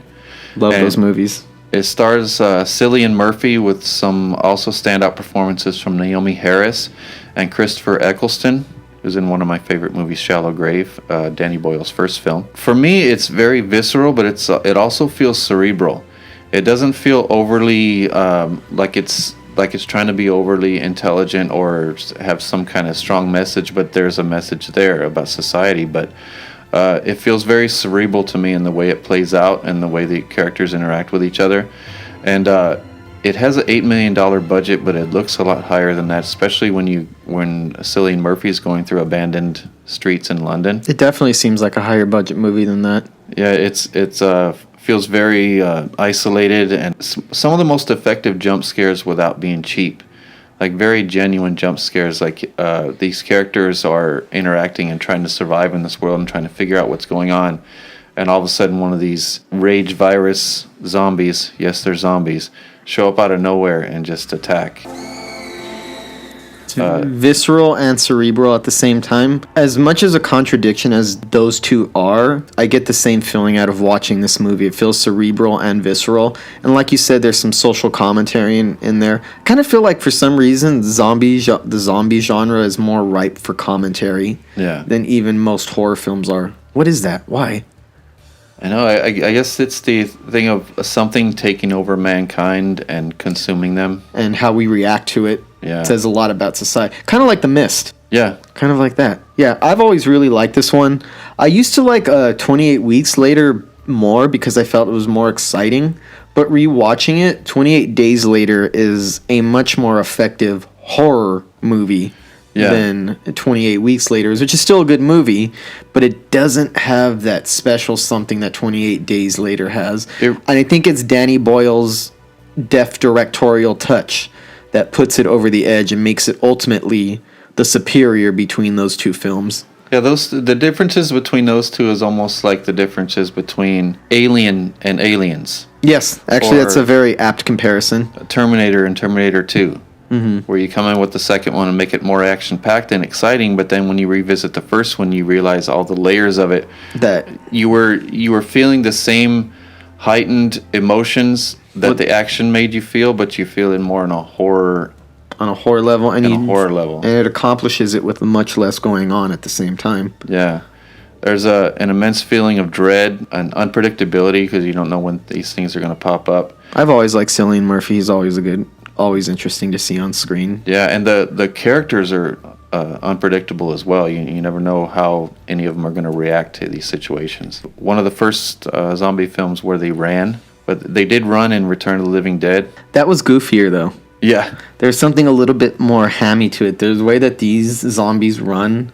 Love those movies. It stars Cillian Murphy, with some also standout performances from Naomi Harris and Christopher Eccleston, who's in one of my favorite movies, Shallow Grave, Danny Boyle's first film. For me, it's very visceral, but it also feels cerebral. It doesn't feel overly like it's like it's trying to be overly intelligent or have some kind of strong message, but there's a message there about society. But it feels very cerebral to me in the way it plays out and the way the characters interact with each other. And it has an $8 million budget, but it looks a lot higher than that, especially when Cillian Murphy's going through abandoned streets in London. It definitely seems like a higher budget movie than that. Yeah, it's feels very isolated, and some of the most effective jump scares without being cheap, like very genuine jump scares. Like these characters are interacting and trying to survive in this world and trying to figure out what's going on, and all of a sudden one of these rage virus zombies, yes, they're zombies, show up out of nowhere and just attack. Visceral and cerebral at the same time. As much as a contradiction as those two are, I get the same feeling out of watching this movie. It feels cerebral and visceral. And like you said, there's some social commentary in there. I kind of feel like for some reason the zombie genre is more ripe for commentary than even most horror films are. What is that? Why? I know. I guess it's the thing of something taking over mankind and consuming them. And how we react to it. Yeah. It says a lot about society. Kind of like The Mist. Yeah. Kind of like that. Yeah, I've always really liked this one. I used to like 28 Weeks Later more because I felt it was more exciting. But rewatching it, 28 Days Later is a much more effective horror movie than 28 Weeks Later, which is still a good movie, but it doesn't have that special something that 28 Days Later has. And I think it's Danny Boyle's deft directorial touch that puts it over the edge and makes it ultimately the superior between those two films. Yeah, the differences between those two is almost like the differences between Alien and Aliens. Yes, actually that's a very apt comparison. Terminator and Terminator 2, where you come in with the second one and make it more action-packed and exciting, but then when you revisit the first one, you realize all the layers of it. That you were feeling the same heightened emotions that the action made you feel, but you feel it more on a horror level, and and it accomplishes it with much less going on at the same time. Yeah, there's an immense feeling of dread and unpredictability because you don't know when these things are going to pop up. I've always liked Cillian Murphy. He's always interesting to see on screen. Yeah, and the characters are unpredictable as well. You never know how any of them are going to react to these situations. One of the first zombie films where they ran. But they did run in Return of the Living Dead. That was goofier, though. Yeah. There's something a little bit more hammy to it. There's the way that these zombies run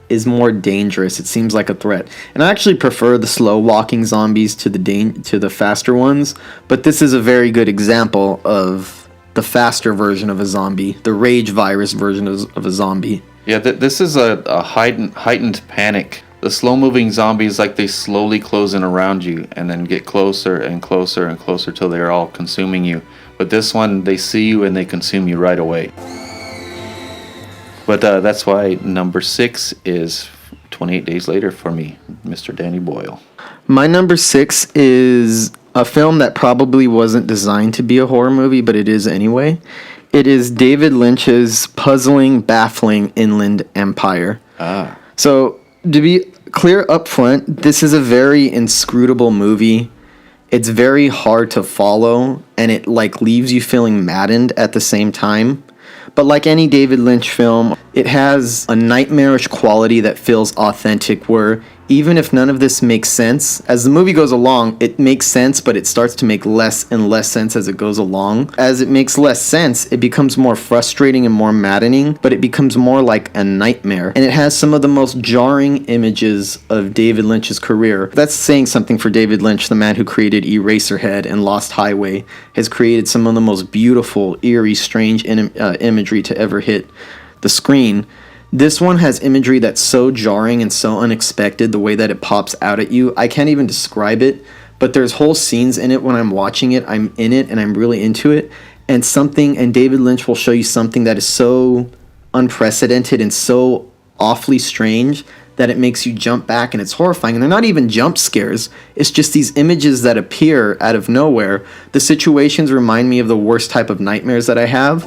is more dangerous. It seems like a threat. And I actually prefer the slow-walking zombies to the faster ones. But this is a very good example of the faster version of a zombie. The rage virus version of a zombie. Yeah, this is a heightened panic. The slow-moving zombies, like they slowly close in around you and then get closer and closer and closer till they're all consuming you. But this one, they see you and they consume you right away. But that's why number 6 is 28 Days Later for me, Mr. Danny Boyle. My number 6 is a film that probably wasn't designed to be a horror movie, but it is anyway. It is David Lynch's puzzling, baffling Inland Empire. So, to be clear up front, this is a very inscrutable movie. It's very hard to follow, and it leaves you feeling maddened at the same time. But like any David Lynch film, it has a nightmarish quality that feels authentic, where even if none of this makes sense, as the movie goes along, it makes sense, but it starts to make less and less sense as it goes along. As it makes less sense, it becomes more frustrating and more maddening, but it becomes more like a nightmare. And it has some of the most jarring images of David Lynch's career. That's saying something for David Lynch, the man who created Eraserhead and Lost Highway, has created some of the most beautiful, eerie, strange imagery to ever hit the screen. This one has imagery that's so jarring and so unexpected, the way that it pops out at you. I can't even describe it, but there's whole scenes in it when I'm watching it, I'm in it and I'm really into it. And David Lynch will show you something that is so unprecedented and so awfully strange that it makes you jump back, and it's horrifying. And they're not even jump scares. It's just these images that appear out of nowhere. The situations remind me of the worst type of nightmares that I have.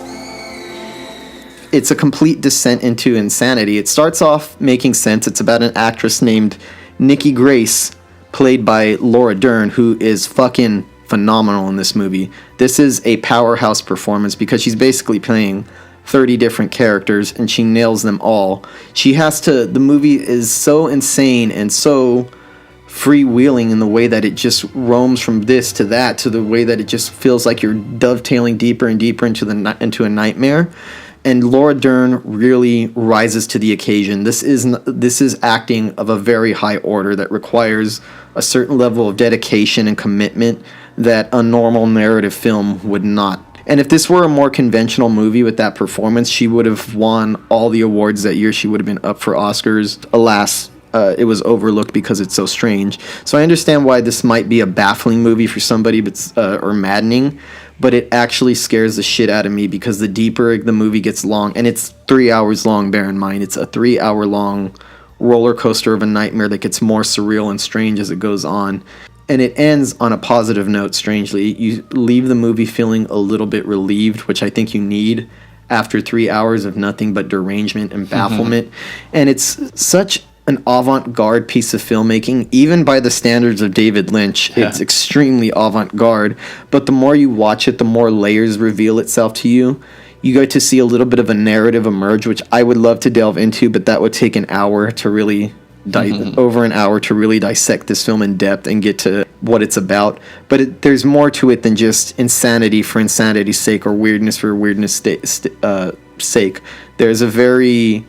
It's a complete descent into insanity. It starts off making sense. It's about an actress named Nikki Grace, played by Laura Dern, who is fucking phenomenal in this movie. This is a powerhouse performance because she's basically playing 30 different characters and she nails them all. The movie is so insane and so freewheeling in the way that it just roams from this to that, to the way that it just feels like you're dovetailing deeper and deeper into a nightmare. And Laura Dern really rises to the occasion. This is acting of a very high order that requires a certain level of dedication and commitment that a normal narrative film would not. And if this were a more conventional movie with that performance, she would have won all the awards that year. She would have been up for Oscars. Alas, it was overlooked because it's so strange. So I understand why this might be a baffling movie for somebody, or maddening, but it actually scares the shit out of me because the deeper the movie gets long, and it's 3 hours long, bear in mind, it's a 3 hour long roller coaster of a nightmare that gets more surreal and strange as it goes on. And it ends on a positive note, strangely. You leave the movie feeling a little bit relieved, which I think you need after 3 hours of nothing but derangement and bafflement. And it's such an avant-garde piece of filmmaking, even by the standards of David Lynch. It's extremely avant-garde, but the more you watch it, the more layers reveal itself to you. You get to see a little bit of a narrative emerge, which I would love to delve into, but that would take an hour to really over an hour to really dissect this film in depth and get to what it's about. But there's more to it than just insanity for insanity's sake or weirdness for weirdness sake. There's a very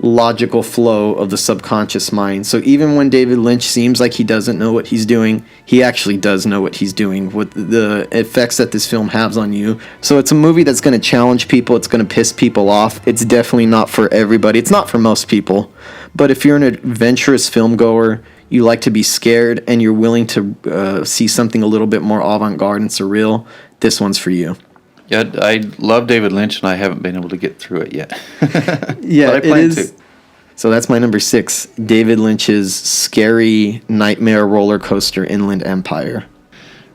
logical flow of the subconscious mind. So even when David Lynch seems like he doesn't know what he's doing, he actually does know what he's doing with the effects that this film has on you. So it's a movie that's going to challenge people. It's going to piss people off. It's definitely not for everybody. It's not for most people. But if you're an adventurous film goer, you like to be scared, and you're willing to see something a little bit more avant-garde and surreal, this one's for you. Yeah, I love David Lynch, and I haven't been able to get through it yet. Yeah, but I plan to. So that's my number 6, David Lynch's scary nightmare roller coaster, Inland Empire.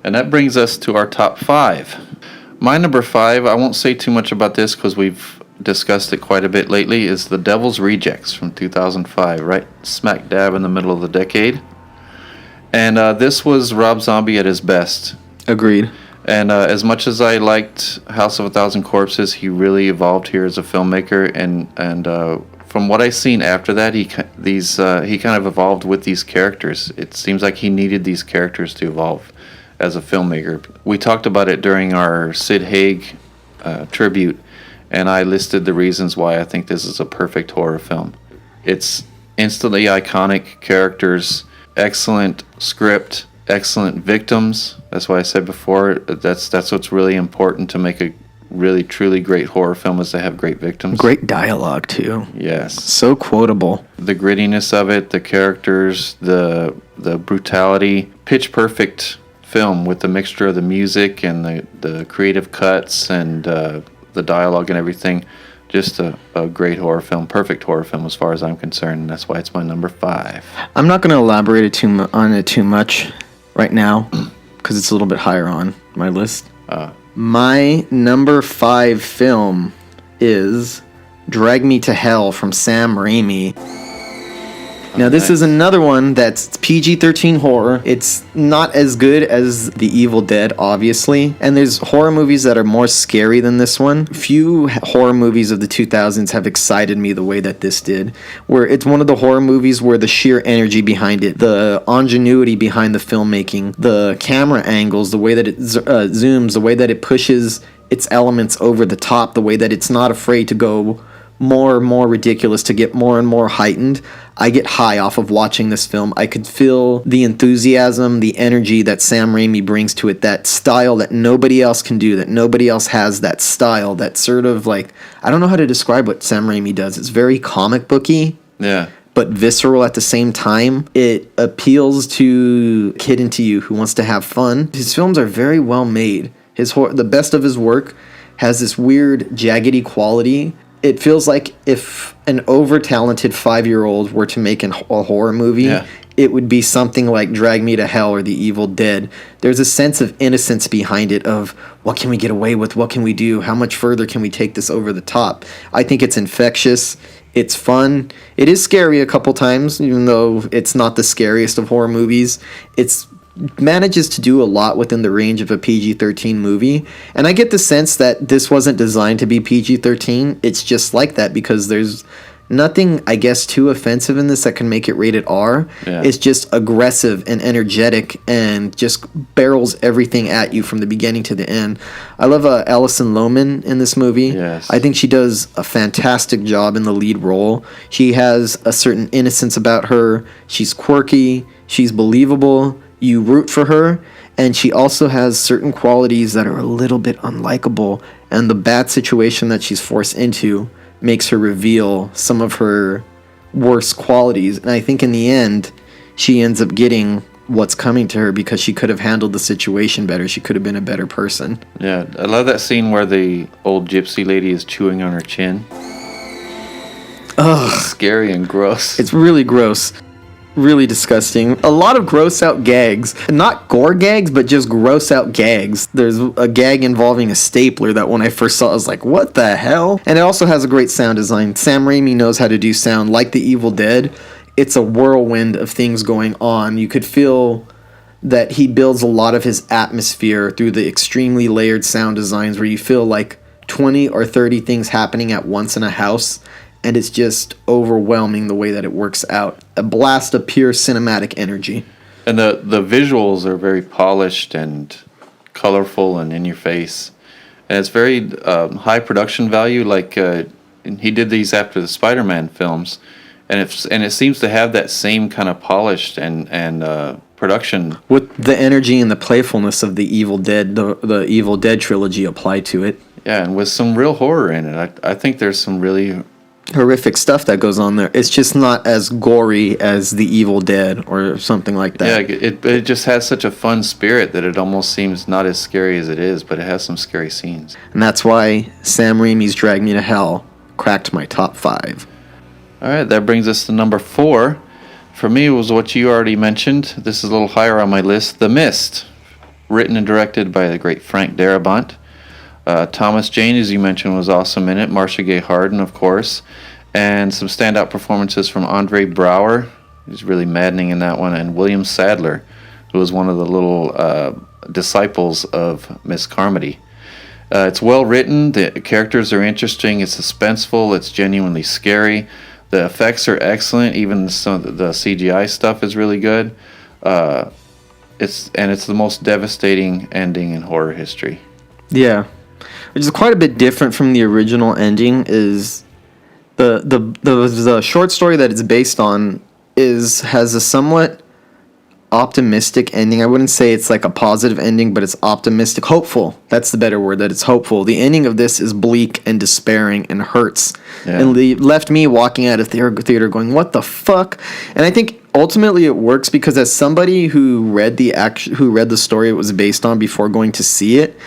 And that brings us to our top 5. My number 5, I won't say too much about this because we've discussed it quite a bit lately, is The Devil's Rejects from 2005, right smack dab in the middle of the decade. And this was Rob Zombie at his best. Agreed. And as much as I liked House of a Thousand Corpses, he really evolved here as a filmmaker. And from what I've seen after that, he kind of evolved with these characters. It seems like he needed these characters to evolve as a filmmaker. We talked about it during our Sid Haig tribute, and I listed the reasons why I think this is a perfect horror film. It's instantly iconic characters, excellent script, excellent victims. That's why I said before, that's what's really important to make a really truly great horror film, is to have great victims. Great dialogue too. Yes. So quotable. The grittiness of it, the characters, the brutality. Pitch perfect film with the mixture of the music and the creative cuts and the dialogue and everything. Just a great horror film, perfect horror film as far as I'm concerned, and that's why it's my number 5. I'm not going to elaborate on it too much right now because it's a little bit higher on my list. My number 5 film is Drag Me to Hell from Sam Raimi. Now, this is another one that's PG-13 horror. It's not as good as The Evil Dead, obviously. And there's horror movies that are more scary than this one. Few horror movies of the 2000s have excited me the way that this did. Where it's one of the horror movies where the sheer energy behind it, the ingenuity behind the filmmaking, the camera angles, the way that it zooms, the way that it pushes its elements over the top, the way that it's not afraid to go more and more ridiculous, to get more and more heightened. I get high off of watching this film. I could feel the enthusiasm, the energy that Sam Raimi brings to it, that style that nobody else can do, that nobody else has, that style, that sort of like, I don't know how to describe what Sam Raimi does. It's very comic booky. Yeah. But visceral at the same time. It appeals to a kid into you who wants to have fun. His films are very well made. The best of his work has this weird jaggedy quality. It feels like if an over-talented 5-year-old were to make a horror movie, it would be something like Drag Me to Hell or The Evil Dead. There's a sense of innocence behind it of, what can we get away with? What can we do? How much further can we take this over the top? I think it's infectious. It's fun. It is scary a couple times, even though it's not the scariest of horror movies. It's manages to do a lot within the range of a PG-13 movie. And I get the sense that this wasn't designed to be PG-13. It's just like that because there's nothing, I guess, too offensive in this that can make it rated R. Yeah. It's just aggressive and energetic and just barrels everything at you from the beginning to the end. I love Alison Lohman in this movie. Yes. I think she does a fantastic job in the lead role. She has a certain innocence about her. She's quirky. She's believable. You root for her. And she also has certain qualities that are a little bit unlikable. And the bad situation that she's forced into makes her reveal some of her worst qualities. And I think in the end, she ends up getting what's coming to her because she could have handled the situation better. She could have been a better person. Yeah, I love that scene where the old gypsy lady is chewing on her chin. Ugh. It's scary and gross. It's really gross. Really disgusting. A lot of gross out gags. Not gore gags, but just gross out gags. There's a gag involving a stapler that when I first saw it, I was like, what the hell? And it also has a great sound design. Sam Raimi knows how to do sound. Like The Evil Dead, it's a whirlwind of things going on. You could feel that he builds a lot of his atmosphere through the extremely layered sound designs where you feel like 20 or 30 things happening at once in a house. And it's just overwhelming the way that it works out. A blast of pure cinematic energy. And the visuals are very polished and colorful and in your face. And it's very high production value. Like he did these after the Spider-Man films. And it seems to have that same kind of polished and production. With the energy and the playfulness of the Evil Dead, the Evil Dead trilogy applied to it. Yeah, and with some real horror in it. I think there's some really horrific stuff that goes on there. It's just not as gory as The Evil Dead or something like that. Yeah, it just has such a fun spirit that it almost seems not as scary as it is, but it has some scary scenes. And that's why Sam Raimi's Drag Me to Hell cracked my top 5. All right, that brings us to number 4. For me, it was what you already mentioned. This is a little higher on my list. The Mist, written and directed by the great Frank Darabont. Thomas Jane, as you mentioned, was awesome in it. Marcia Gay Harden, of course. And some standout performances from Andre Braugher. He's really maddening in that one. And William Sadler, who was one of the little disciples of Miss Carmody. It's well written. The characters are interesting. It's suspenseful. It's genuinely scary. The effects are excellent. Even some of the CGI stuff is really good. It's the most devastating ending in horror history. Yeah. Which is quite a bit different from the original ending. Is the short story that it's based on has a somewhat optimistic ending. I wouldn't say it's like a positive ending, but it's optimistic, hopeful. That's the better word, that it's hopeful. The ending of this is bleak and despairing and hurts. Yeah. And left me walking out of theater going, what the fuck? And I think ultimately it works because as somebody who read the story it was based on before going to see it,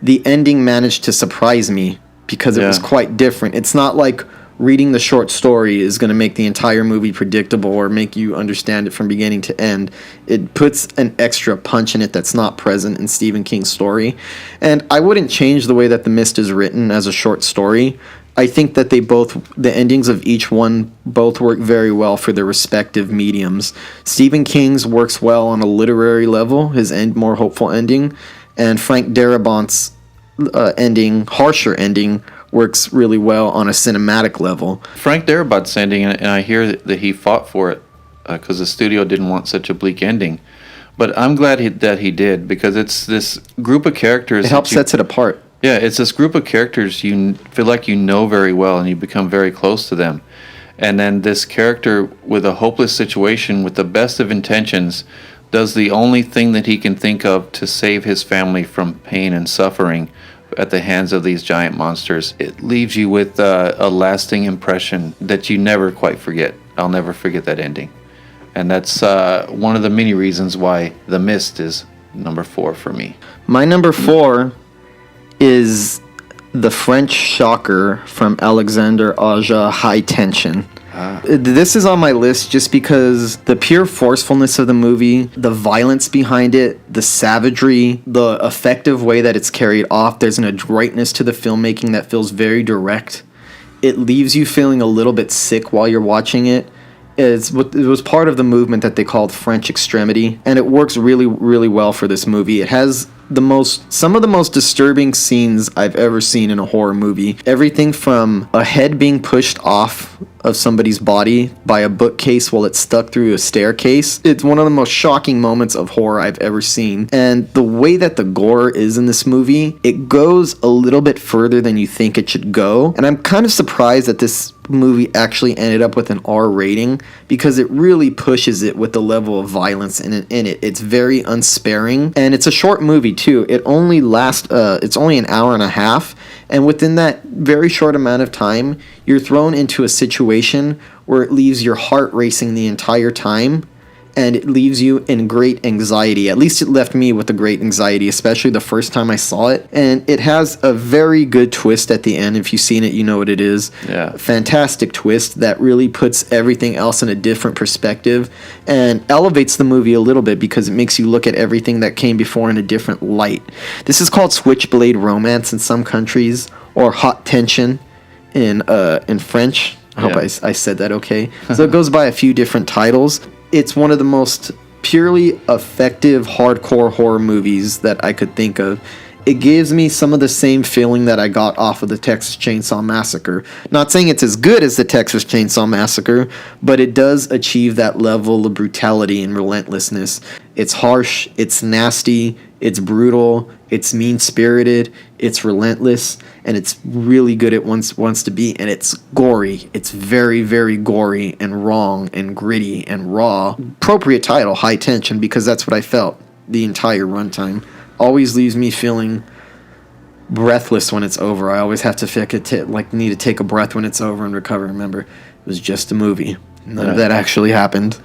the ending managed to surprise me because it was quite different. It's not like reading the short story is going to make the entire movie predictable or make you understand it from beginning to end. It puts an extra punch in it that's not present in Stephen King's story. And I wouldn't change the way that The Mist is written as a short story. I think that the endings of each one both work very well for their respective mediums. Stephen King's works well on a literary level, his more hopeful ending, and Frank Darabont's harsher ending, works really well on a cinematic level. Frank Darabont's ending, and I hear that he fought for it because the studio didn't want such a bleak ending. But I'm glad that he did, because it's this group of characters. It helps sets it apart. Yeah, it's this group of characters you feel like you know very well, and you become very close to them. And then this character with a hopeless situation, with the best of intentions, does the only thing that he can think of to save his family from pain and suffering at the hands of these giant monsters. It leaves you with a lasting impression that you never quite forget. I'll never forget that ending. And that's one of the many reasons why The Mist is number 4 for me. My number 4 is The French Shocker from Alexander Aja, High Tension. This is on my list just because the pure forcefulness of the movie, the violence behind it, the savagery, the effective way that it's carried off. There's an adroitness to the filmmaking that feels very direct. It leaves you feeling a little bit sick while you're watching it. It was part of the movement that they called French extremity, and it works really, really well for this movie. It has some of the most disturbing scenes I've ever seen in a horror movie. Everything from a head being pushed off of somebody's body by a bookcase while it's stuck through a staircase. It's one of the most shocking moments of horror I've ever seen. And the way that the gore is in this movie, it goes a little bit further than you think it should go. And I'm kind of surprised that this movie actually ended up with an R rating, because it really pushes it with the level of violence in it. It's very unsparing, and it's a short movie too. It only it's only an hour and a half, and within that very short amount of time, you're thrown into a situation where it leaves your heart racing the entire time, and it leaves you in great anxiety. At least it left me with a great anxiety, especially the first time I saw it. And it has a very good twist at the end. If you've seen it, you know what it is. Yeah. Fantastic twist that really puts everything else in a different perspective and elevates the movie a little bit, because it makes you look at everything that came before in a different light. This is called Switchblade Romance in some countries, or Hot Tension in French. I hope I said that okay. So it goes by a few different titles. It's one of the most purely effective hardcore horror movies that I could think of. It gives me some of the same feeling that I got off of the Texas Chainsaw Massacre. Not saying it's as good as the Texas Chainsaw Massacre, but it does achieve that level of brutality and relentlessness. It's harsh, it's nasty, it's brutal, it's mean-spirited, it's relentless, and it's really good at wants to be, and it's gory. It's very, very gory and wrong and gritty and raw. Appropriate title, High Tension, because that's what I felt the entire runtime. Always leaves me feeling breathless when it's over. I always have to need to take a breath when it's over and recover. Remember, it was just a movie. None of that actually happened.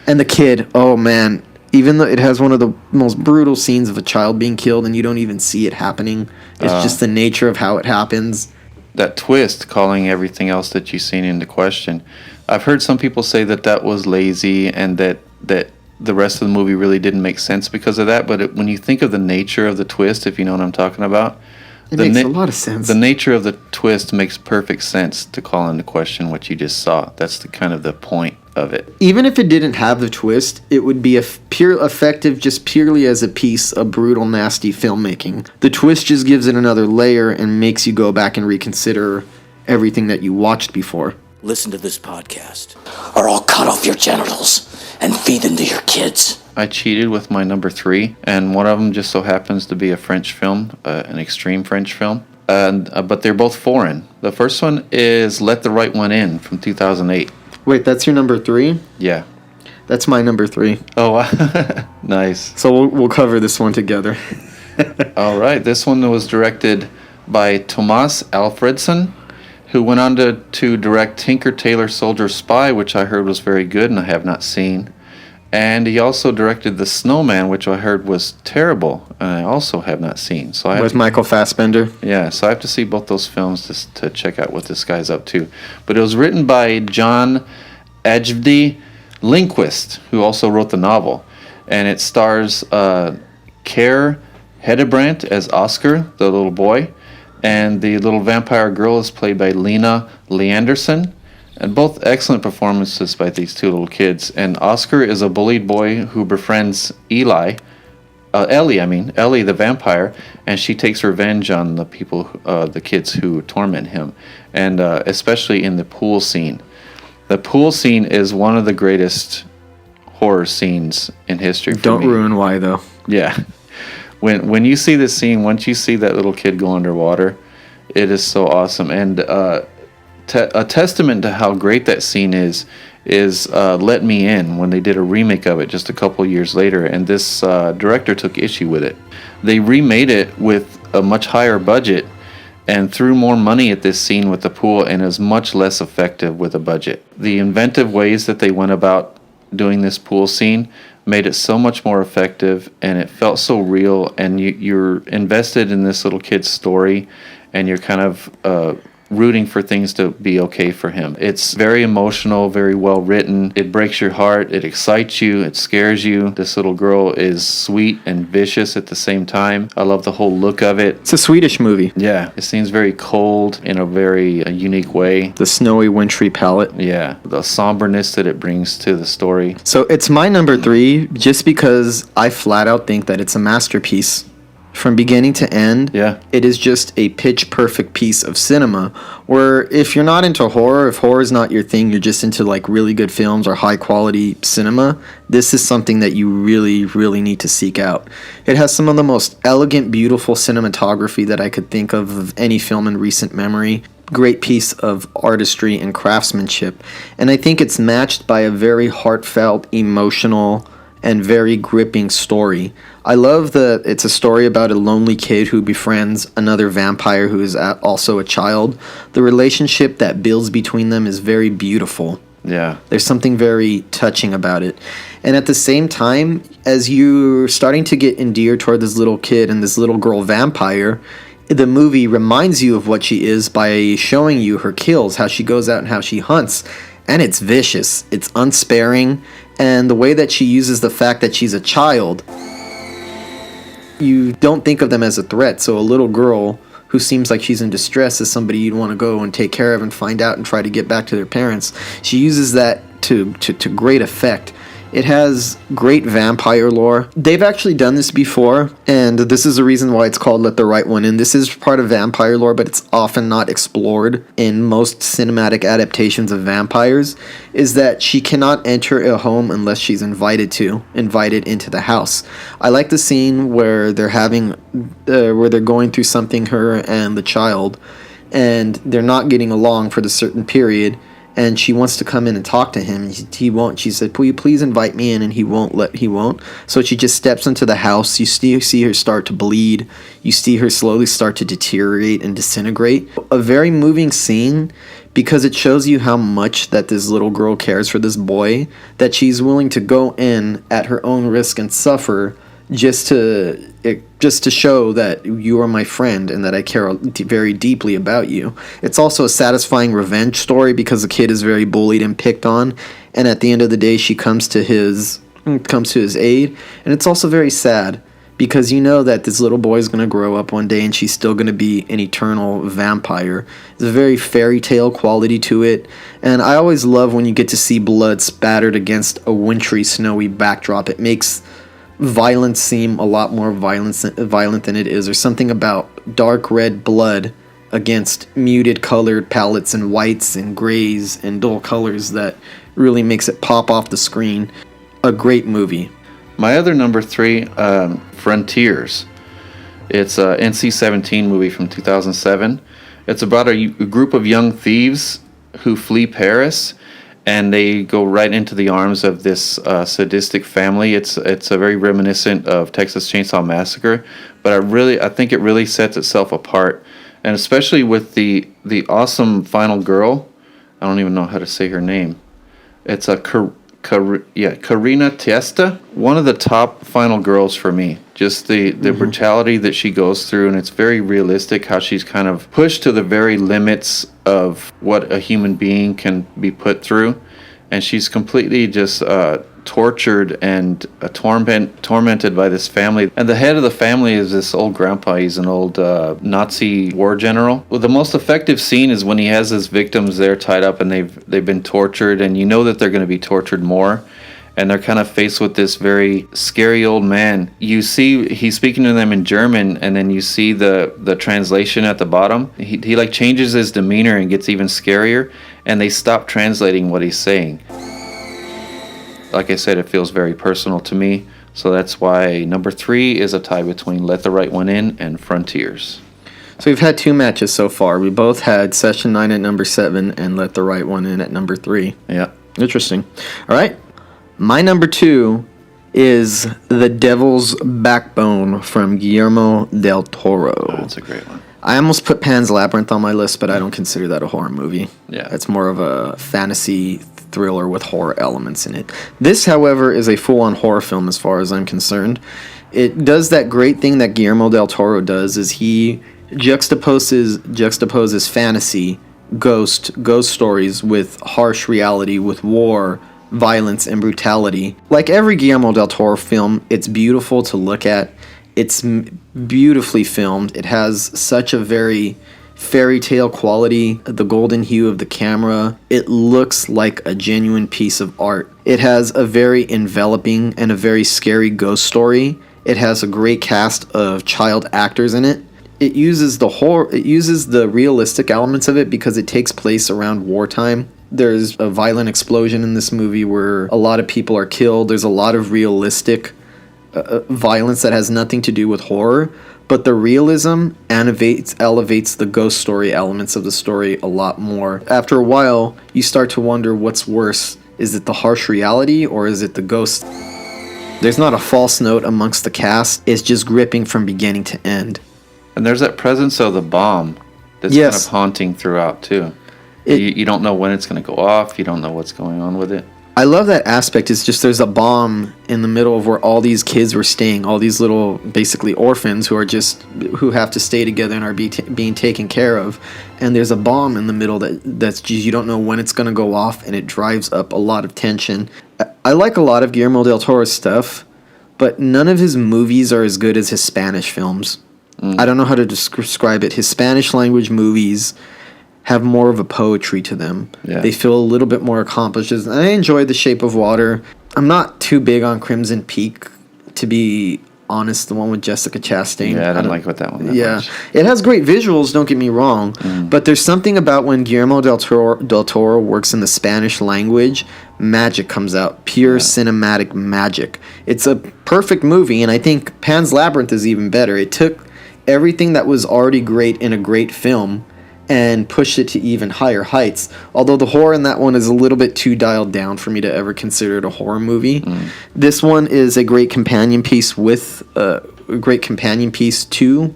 And the kid, oh man, even though it has one of the most brutal scenes of a child being killed and you don't even see it happening, it's just the nature of how it happens. That twist, calling everything else that you've seen into question. I've heard some people say that was lazy, and that the rest of the movie really didn't make sense because of that. But when you think of the nature of the twist, if you know what I'm talking about, it makes a lot of sense. The nature of the twist makes perfect sense to call into question what you just saw. That's the kind of the point of it. Even if it didn't have the twist, it would be effective just purely as a piece of brutal, nasty filmmaking. The twist just gives it another layer and makes you go back and reconsider everything that you watched before. Listen to this podcast, or I'll cut off your genitals and feed them to your kids. I cheated with my number 3, and one of them just so happens to be a French film, an extreme French film, but they're both foreign. The first one is Let the Right One In from 2008. Wait, that's your number 3? Yeah. That's my number 3. Oh, nice. So we'll cover this one together. All right, this one was directed by Thomas Alfredson, who went on to direct Tinker Tailor Soldier Spy, which I heard was very good and I have not seen. And he also directed The Snowman, which I heard was terrible and I also have not seen. So With Michael Fassbender? Yeah, so I have to see both those films to check out what this guy's up to. But it was written by John Ajvide Lindquist, who also wrote the novel. And it stars Care Hedebrandt as Oscar, the little boy. And the little vampire girl is played by Lena Leanderson. And both excellent performances by these two little kids. And Oscar is a bullied boy who befriends Ellie the vampire, and she takes revenge on the people, the kids who torment him. And especially in the pool scene. The pool scene is one of the greatest horror scenes in history for me. Don't ruin why, though. Yeah. When you see this scene, once you see that little kid go underwater, it is so awesome. And a testament to how great that scene is Let Me In, when they did a remake of it just a couple years later, and this director took issue with it. They remade it with a much higher budget and threw more money at this scene with the pool, and is much less effective with a budget. The inventive ways that they went about doing this pool scene made it so much more effective, and it felt so real, and you're invested in this little kid's story, and you're kind of rooting for things to be okay for him. It's very emotional, very well written. It breaks your heart. It excites you. It scares you. This little girl is sweet and vicious at the same time. I love the whole look of it. It's a Swedish movie. Yeah, it seems very cold in a very unique way. The snowy, wintry palette. Yeah, the somberness that it brings to the story. So it's my number 3 just because I flat out think that it's a masterpiece. From beginning to end, Yeah. it is just a pitch perfect piece of cinema where if you're not into horror, if horror is not your thing, you're just into like really good films or high quality cinema, this is something that you really, really need to seek out. It has some of the most elegant, beautiful cinematography that I could think of any film in recent memory. Great piece of artistry and craftsmanship. And I think it's matched by a very heartfelt, emotional, and very gripping story. I love that it's a story about a lonely kid who befriends another vampire who is also a child. The relationship that builds between them is very beautiful. Yeah. There's something very touching about it. And at the same time, as you're starting to get endeared toward this little kid and this little girl vampire, the movie reminds you of what she is by showing you her kills, how she goes out and how she hunts. And it's vicious. It's unsparing. And the way that she uses the fact that she's a child, you don't think of them as a threat. So a little girl who seems like she's in distress is somebody you'd want to go and take care of and find out and try to get back to their parents. She uses that to great effect. It has great vampire lore. They've actually done this before, and this is the reason why it's called Let the Right One In. This is part of vampire lore, but it's often not explored in most cinematic adaptations of vampires, is that she cannot enter a home unless she's invited into the house. I like the scene where they're going through something, her and the child, and they're not getting along for the certain period. And she wants to come in and talk to him. He won't. She said, "Will you please invite me in?" And he won't. So she just steps into the house. You see her start to bleed. You see her slowly start to deteriorate and disintegrate. A very moving scene because it shows you how much that this little girl cares for this boy, that she's willing to go in at her own risk and suffer just to show that you are my friend and that I care very deeply about you. It's also a satisfying revenge story because the kid is very bullied and picked on, and at the end of the day she comes to his aid. And it's also very sad because you know that this little boy is going to grow up one day and she's still going to be an eternal vampire. There's a very fairy tale quality to it, and I always love when you get to see blood spattered against a wintry, snowy backdrop. It makes violence seem a lot more violent than it is. There's something about dark red blood against muted colored palettes and whites and grays and dull colors that really makes it pop off the screen. A great movie. My other number 3, Frontiers. It's a NC-17 movie from 2007. It's about a group of young thieves who flee Paris, and they go right into the arms of this sadistic family. It's a very reminiscent of Texas Chainsaw Massacre, but I think it really sets itself apart, and especially with the awesome final girl. I don't even know how to say her name. It's a Karina Testa, one of the top final girls for me. Just the brutality that she goes through, and it's very realistic how she's kind of pushed to the very limits of what a human being can be put through, and she's completely just tortured and tormented by this family. And the head of the family is this old grandpa. He's an old Nazi war general. Well, the most effective scene is when he has his victims there tied up and they've been tortured, and you know that they're going to be tortured more, and they're kind of faced with this very scary old man. You see he's speaking to them in German, and then you see the translation at the bottom. He like changes his demeanor and gets even scarier, and they stop translating what he's saying. Like I said, it feels very personal to me, so that's why number 3 is a tie between Let the Right One In and Frontiers. So we've had 2 matches so far. We both had Session 9 at number 7 and Let the Right One In at number 3. Yeah. Interesting. All right. My number 2 is The Devil's Backbone from Guillermo del Toro. Oh, that's a great one. I almost put Pan's Labyrinth on my list, but I don't consider that a horror movie. Yeah. It's more of a fantasy thriller with horror elements in it. This, however, is a full-on horror film as far as I'm concerned. It does that great thing that Guillermo del Toro does, is he juxtaposes fantasy, ghost stories with harsh reality, with war, violence, and brutality. Like every Guillermo del Toro film, it's beautiful to look at. It's beautifully filmed. It has such a very fairy tale quality, the golden hue of the camera. It looks like a genuine piece of art. It has a very enveloping and a very scary ghost story. It has a great cast of child actors in it. It uses the realistic elements of it because it takes place around wartime. There's a violent explosion in this movie where a lot of people are killed. There's a lot of realistic violence that has nothing to do with horror, but the realism elevates the ghost story elements of the story a lot more. After a while, you start to wonder what's worse. Is it the harsh reality or is it the ghost? There's not a false note amongst the cast. It's just gripping from beginning to end. And there's that presence of the bomb that's kind of haunting throughout, too. You don't know when it's going to go off. You don't know what's going on with it. I love that aspect. It's just there's a bomb in the middle of where all these kids were staying, all these little basically orphans who have to stay together and are being taken care of. And there's a bomb in the middle that's just, you don't know when it's going to go off, and it drives up a lot of tension. I like a lot of Guillermo del Toro's stuff, but none of his movies are as good as his Spanish films. I don't know how to describe it. His Spanish language movies have more of a poetry to them. Yeah. They feel a little bit more accomplished. And I enjoy The Shape of Water. I'm not too big on Crimson Peak, to be honest, the one with Jessica Chastain. Yeah, I don't like that one that much. It has great visuals, don't get me wrong, but there's something about when Guillermo del Toro works in the Spanish language, magic comes out, pure cinematic magic. It's a perfect movie, and I think Pan's Labyrinth is even better. It took everything that was already great in a great film and pushed it to even higher heights. Although the horror in that one is a little bit too dialed down for me to ever consider it a horror movie. This one is a great companion piece to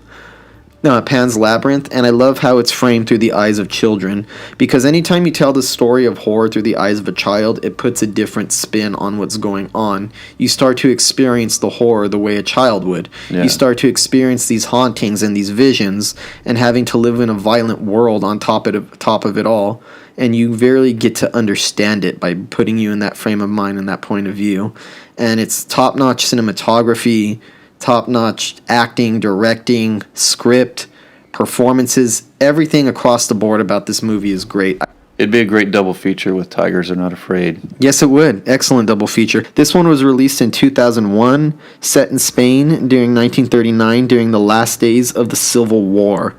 Pan's Labyrinth, and I love how it's framed through the eyes of children, because anytime you tell the story of horror through the eyes of a child, it puts a different spin on what's going on. You start to experience the horror the way a child would. You start to experience these hauntings and these visions, and having to live in a violent world on top of it all, and you really get to understand it by putting you in that frame of mind and that point of view. And it's top-notch cinematography, top-notch acting, directing, script, performances. Everything across the board about this movie is great. It'd be a great double feature with Tigers Are Not Afraid. Yes, it would. Excellent double feature. This one was released in 2001, set in Spain during 1939, during the last days of the Civil War.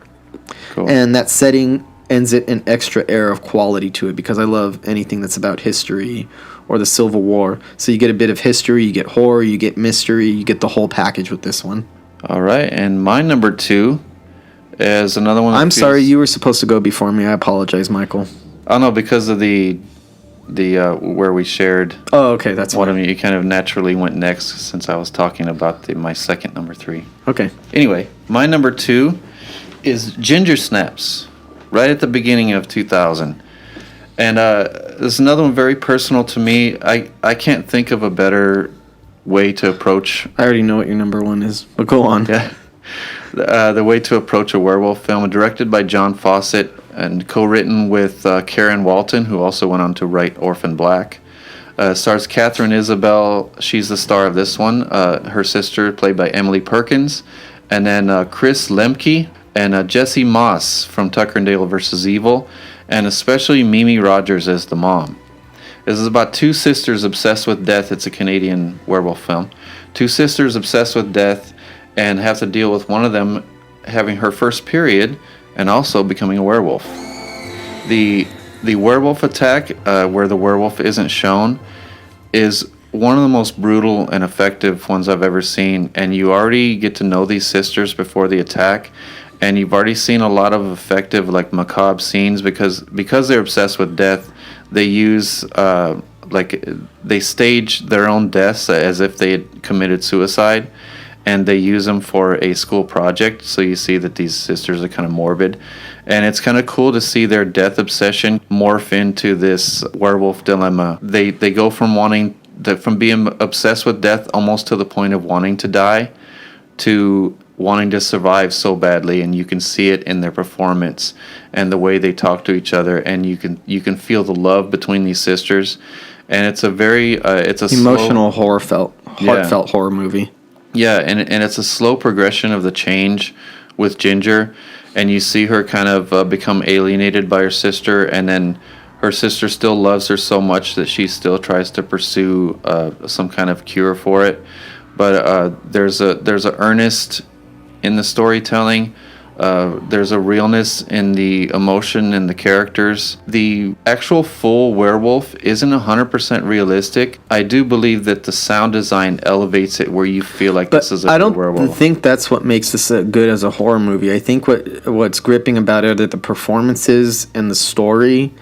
Cool. And that setting ends it an extra air of quality to it, because I love anything that's about history or the Civil War. So you get a bit of history, you get horror, you get mystery, you get the whole package with this one. All right, and my number 2 is another one. I'm sorry, you were supposed to go before me. I apologize, Michael. Oh no, because of the where we shared. Oh, okay, that's one of you kind of naturally went next, since I was talking about my second number 3. Okay. Anyway, my number 2 is Ginger Snaps, right at the beginning of 2000. And this is another one very personal to me. I can't think of a better way to approach... I already know what your number 1 is, but go on. Yeah. The way to approach a werewolf film, directed by John Fawcett and co-written with Karen Walton, who also went on to write Orphan Black. Stars Catherine Isabel. She's the star of this one. Her sister, played by Emily Perkins. And then Chris Lemke and Jesse Moss from Tucker and Dale vs. Evil. And especially Mimi Rogers as the mom. This is about two sisters obsessed with death. It's a Canadian werewolf film. Two sisters obsessed with death and have to deal with one of them having her first period and also becoming a werewolf. The werewolf attack, where the werewolf isn't shown, is one of the most brutal and effective ones I've ever seen. And you already get to know these sisters before the attack. And you've already seen a lot of effective, like, macabre scenes because they're obsessed with death. They use, they stage their own deaths as if they had committed suicide, and they use them for a school project. So you see that these sisters are kind of morbid, and it's kind of cool to see their death obsession morph into this werewolf dilemma. They go from being obsessed with death almost to the point of wanting to die. to wanting to survive so badly, and you can see it in their performance and the way they talk to each other, and you can feel the love between these sisters. And it's a very it's a emotional heartfelt horror movie. Yeah, and it's a slow progression of the change with Ginger, and you see her kind of become alienated by her sister, and then her sister still loves her so much that she still tries to pursue some kind of cure for it. But there's a earnest in the storytelling. There's a realness in the emotion and the characters. The actual full werewolf isn't 100% realistic. I do believe that the sound design elevates it where you feel like this is a werewolf. I don't think that's what makes this good as a horror movie. I think what's gripping about it are the performances and the story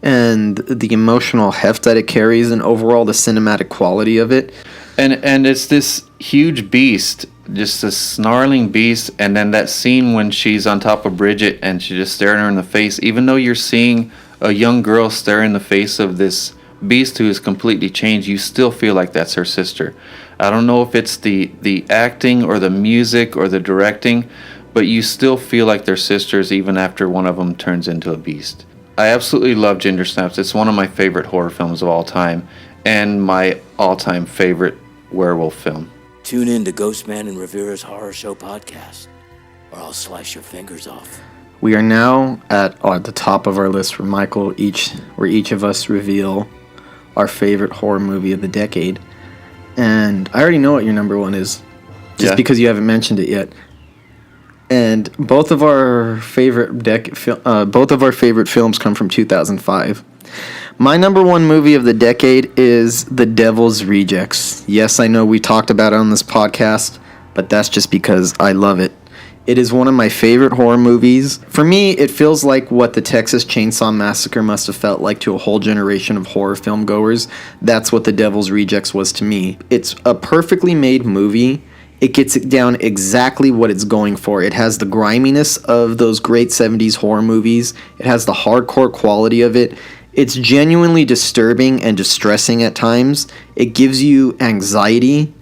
and the emotional heft that it carries, and overall the cinematic quality of it. And it's this huge beast, just this snarling beast, and then that scene when she's on top of Bridget and she's just staring her in the face. Even though you're seeing a young girl stare in the face of this beast who is completely changed, you still feel like that's her sister. I don't know if it's the acting or the music or the directing, but you still feel like they're sisters even after one of them turns into a beast. I absolutely love Ginger Snaps. It's one of my favorite horror films of all time, and my all-time favorite werewolf film. Tune in to Ghostman Rivera's Horror Show podcast, or I'll slice your fingers off. We are now at the top of our list for Michael, where each of us reveal our favorite horror movie of the decade. And I already know what your number one is, just because you haven't mentioned it yet. And both of our favorite films come from 2005. My number one movie of the decade is The Devil's Rejects. Yes, I know we talked about it on this podcast, but that's just because I love it. It is one of my favorite horror movies. For me, it feels like what the Texas Chainsaw Massacre must have felt like to a whole generation of horror film goers. That's what The Devil's Rejects was to me. It's a perfectly made movie. It gets it down exactly what it's going for. It has the griminess of those great 70s horror movies. It has the hardcore quality of it. It's genuinely disturbing and distressing at times. It gives you anxiety.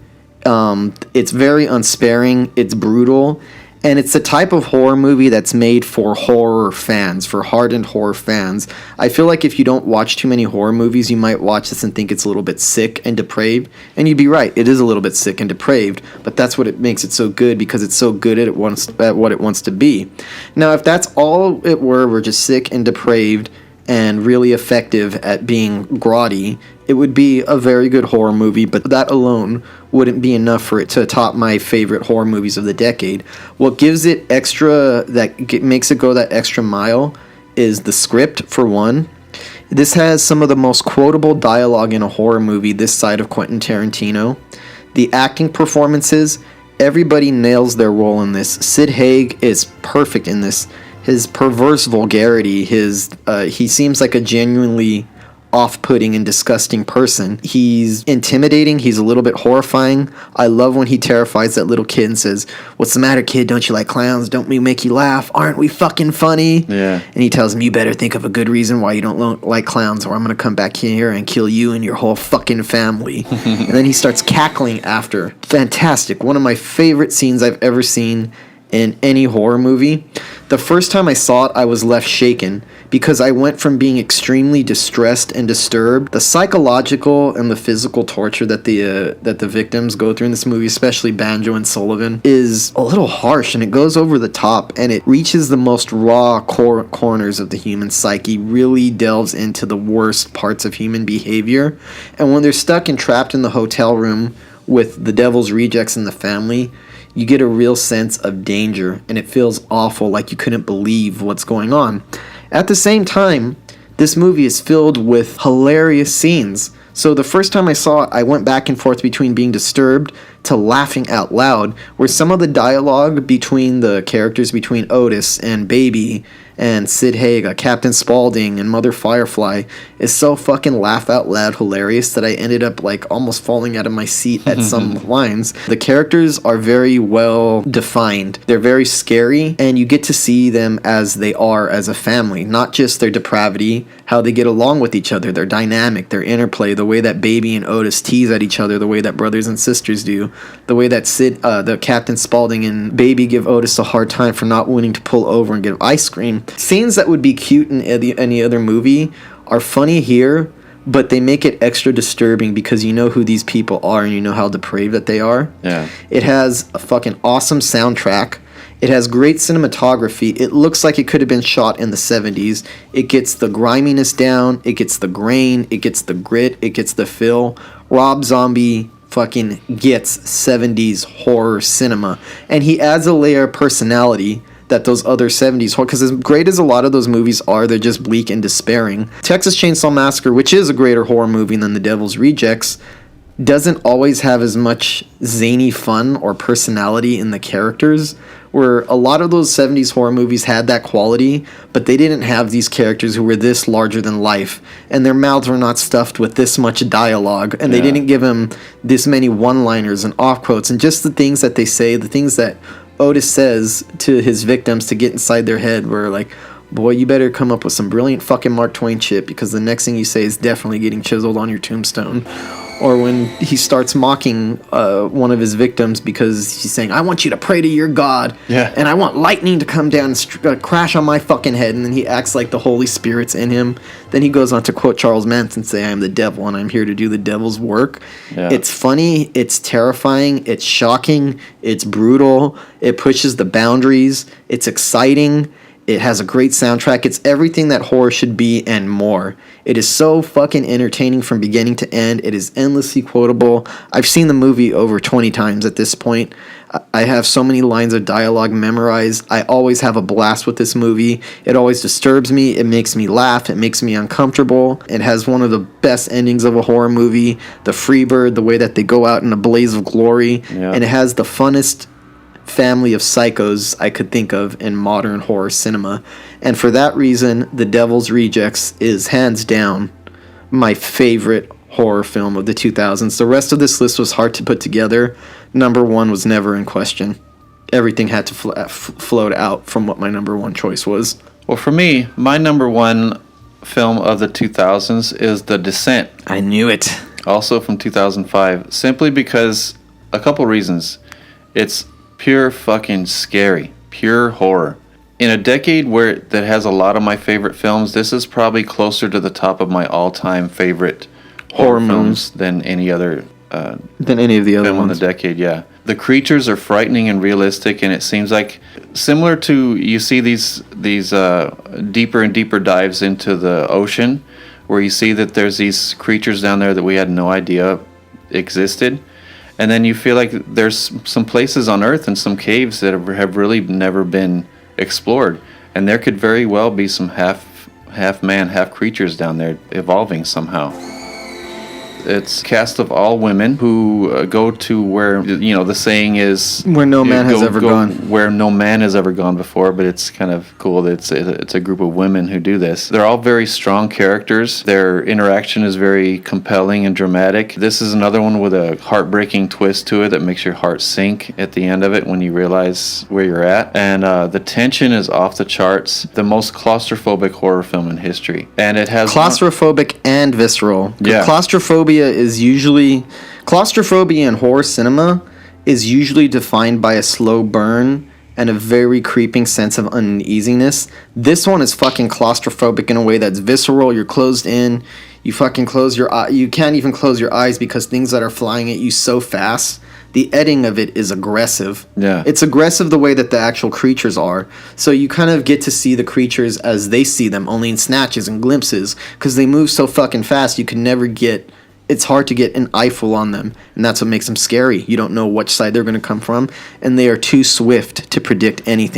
It's very unsparing. It's brutal. And it's the type of horror movie that's made for horror fans, for hardened horror fans. I feel like if you don't watch too many horror movies, you might watch this and think it's a little bit sick and depraved. And you'd be right, it is a little bit sick and depraved, but that's what it makes it so good, because it's so good at what it wants to be. Now, if that's all it were just sick and depraved and really effective at being grotty, it would be a very good horror movie, but that alone wouldn't be enough for it to top my favorite horror movies of the decade. What gives it makes it go that extra mile is the script, for one. This has some of the most quotable dialogue in a horror movie this side of Quentin Tarantino. The acting performances, everybody nails their role in this. Sid Haig is perfect in this. His perverse vulgarity, he seems like a genuinely off-putting and disgusting person. He's intimidating. He's a little bit horrifying. I love when he terrifies that little kid and says, "What's the matter, kid? Don't you like clowns? Don't we make you laugh? Aren't we fucking funny?" Yeah. And he tells him, "You better think of a good reason why you don't like clowns, or I'm going to come back here and kill you and your whole fucking family." And then he starts cackling after. Fantastic. One of my favorite scenes I've ever seen in any horror movie. The first time I saw it, I was left shaken, because I went from being extremely distressed and disturbed. The psychological and the physical torture that the victims go through in this movie, especially Banjo and Sullivan, is a little harsh, and it goes over the top, and it reaches the most raw corners of the human psyche, really delves into the worst parts of human behavior. And when they're stuck and trapped in the hotel room with the Devil's Rejects and the family, you get a real sense of danger, and it feels awful, like you couldn't believe what's going on. At the same time, this movie is filled with hilarious scenes. So the first time I saw it, I went back and forth between being disturbed to laughing out loud, where some of the dialogue between the characters, between Otis and Baby and Sid Haig, Captain Spaulding, and Mother Firefly is so fucking laugh out loud hilarious that I ended up like almost falling out of my seat at some lines. The characters are very well defined. They're very scary, and you get to see them as they are as a family, not just their depravity, how they get along with each other, their dynamic, their interplay, the way that Baby and Otis tease at each other, the way that brothers and sisters do, the way that the Captain Spaulding and Baby give Otis a hard time for not wanting to pull over and get ice cream. Scenes that would be cute in any other movie are funny here, but they make it extra disturbing because you know who these people are and you know how depraved that they are. Yeah. It has a fucking awesome soundtrack. It has great cinematography. It looks like it could have been shot in the 70s. It gets the griminess down. It gets the grain. It gets the grit. It gets the feel. Rob Zombie fucking gets 70s horror cinema. And he adds a layer of personality that those other 70s horror, because as great as a lot of those movies are, they're just bleak and despairing. Texas Chainsaw Massacre, which is a greater horror movie than The Devil's Rejects, doesn't always have as much zany fun or personality in the characters, where a lot of those 70s horror movies had that quality, but they didn't have these characters who were this larger than life, and their mouths were not stuffed with this much dialogue, and they didn't give them this many one-liners and off-quotes, and just the things that they say, the things that Otis says to his victims to get inside their head were like, boy, you better come up with some brilliant fucking Mark Twain shit, because the next thing you say is definitely getting chiseled on your tombstone. Or when he starts mocking one of his victims because he's saying, I want you to pray to your God, and I want lightning to come down and crash on my fucking head, and then he acts like the Holy Spirit's in him. Then he goes on to quote Charles Manson and say, I am the devil and I'm here to do the devil's work. Yeah. It's funny, it's terrifying, it's shocking, it's brutal, it pushes the boundaries, it's exciting. It has a great soundtrack. It's everything that horror should be and more. It is so fucking entertaining from beginning to end. It is endlessly quotable. I've seen the movie over 20 times at this point. I have so many lines of dialogue memorized. I always have a blast with this movie. It always disturbs me. It makes me laugh. It makes me uncomfortable. It has one of the best endings of a horror movie. The Freebird, the way that they go out in a blaze of glory. Yeah. And it has the funnest family of psychos I could think of in modern horror cinema, and for that reason The Devil's Rejects is hands down my favorite horror film of the 2000s. The rest of this list was hard to put together. Number one was never in question. Everything had to float out from what my number one choice was. Well, for me, my number one film of the 2000s is The Descent. I knew it. Also from 2005, simply because a couple reasons. It's pure fucking scary. Pure horror. In a decade that has a lot of my favorite films, this is probably closer to the top of my all-time favorite horror films than any other than any of the other film ones in the decade. Yeah, the creatures are frightening and realistic, and it seems like similar to you see these deeper and deeper dives into the ocean, where you see that there's these creatures down there that we had no idea existed. And then you feel like there's some places on Earth and some caves that have really never been explored. And there could very well be some half man, half creatures down there evolving somehow. It's a cast of all women who go to where, the saying is... Where no man has ever gone. Where no man has ever gone before, but it's kind of cool that it's a group of women who do this. They're all very strong characters. Their interaction is very compelling and dramatic. This is another one with a heartbreaking twist to it that makes your heart sink at the end of it when you realize where you're at. And the tension is off the charts. The most claustrophobic horror film in history. And it has... Claustrophobic and visceral. Yeah. Claustrophobia in horror cinema is usually defined by a slow burn and a very creeping sense of uneasiness. This one is fucking claustrophobic in a way that's visceral. You're closed in. You fucking close your eye. You can't even close your eyes because things that are flying at you so fast. The editing of it is aggressive. Yeah. It's aggressive the way that the actual creatures are. So you kind of get to see the creatures as they see them, only in snatches and glimpses, because they move so fucking fast you can never get... It's hard to get an eyeful on them, and that's what makes them scary. You don't know which side they're going to come from, and they are too swift to predict any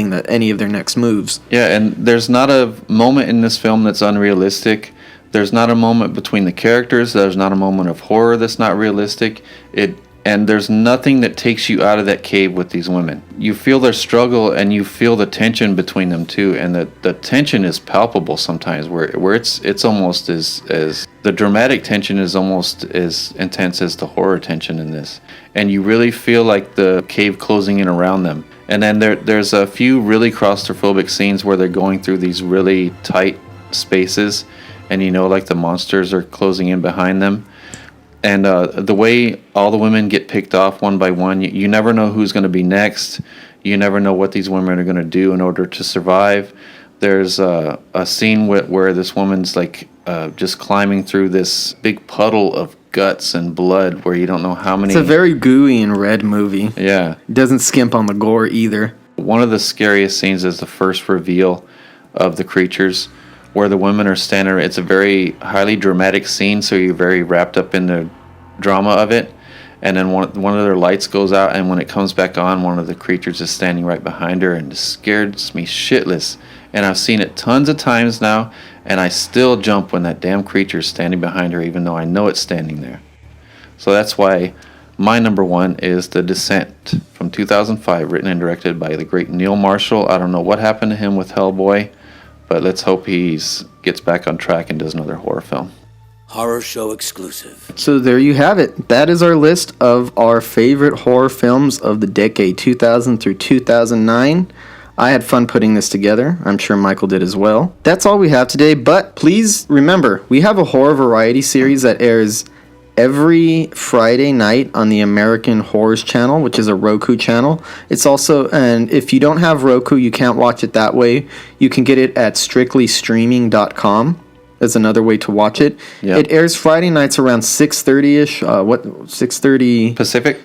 of their next moves. Yeah, and there's not a moment in this film that's unrealistic. There's not a moment between the characters. There's not a moment of horror that's not realistic. And And there's nothing that takes you out of that cave with these women. You feel their struggle and you feel the tension between them too. And the tension is palpable sometimes where it's almost as the dramatic tension is almost as intense as the horror tension in this. And you really feel like the cave closing in around them. And then there's a few really claustrophobic scenes where they're going through these really tight spaces. And like the monsters are closing in behind them. And the way all the women get picked off one by one, you never know who's going to be next. You never know what these women are going to do in order to survive. There's a scene where this woman's like just climbing through this big puddle of guts and blood where you don't know how many. It's a very gooey and red movie. Yeah. It doesn't skimp on the gore either. One of the scariest scenes is the first reveal of the creatures, where the women are standing. It's a very highly dramatic scene, so you're very wrapped up in the drama of it. And then one of their lights goes out, and when it comes back on, one of the creatures is standing right behind her, and it scares me shitless. And I've seen it tons of times now, and I still jump when that damn creature is standing behind her, even though I know it's standing there. So that's why my number one is The Descent from 2005, written and directed by the great Neil Marshall. I don't know what happened to him with Hellboy, but let's hope he gets back on track and does another horror film. Horror show exclusive. So there you have it. That is our list of our favorite horror films of the decade 2000 through 2009. I had fun putting this together. I'm sure Michael did as well. That's all we have today, but please remember, we have a horror variety series that airs every Friday night on the American Horrors channel, which is a Roku channel. It's also, and if you don't have Roku, you can't watch it that way. You can get it at strictlystreaming.com. That's another way to watch it. Yep. It airs Friday nights around 6:30ish. 6:30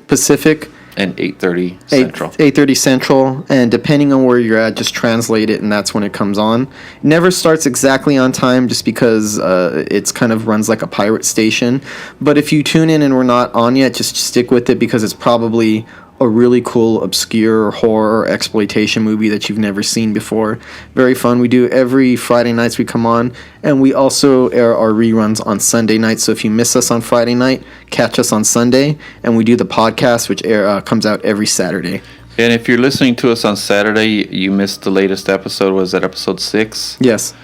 Pacific. And 8:30 Central. 8:30 Central, and depending on where you're at, just translate it, and that's when it comes on. It never starts exactly on time, just because it's kind of runs like a pirate station. But if you tune in and we're not on yet, just stick with it, because it's probably a really cool, obscure horror exploitation movie that you've never seen before. Very fun. We do every Friday nights we come on, and we also air our reruns on Sunday nights. So if you miss us on Friday night, catch us on Sunday, and we do the podcast, which comes out every Saturday. And if you're listening to us on Saturday, you missed the latest episode. Was that episode 6? Yes.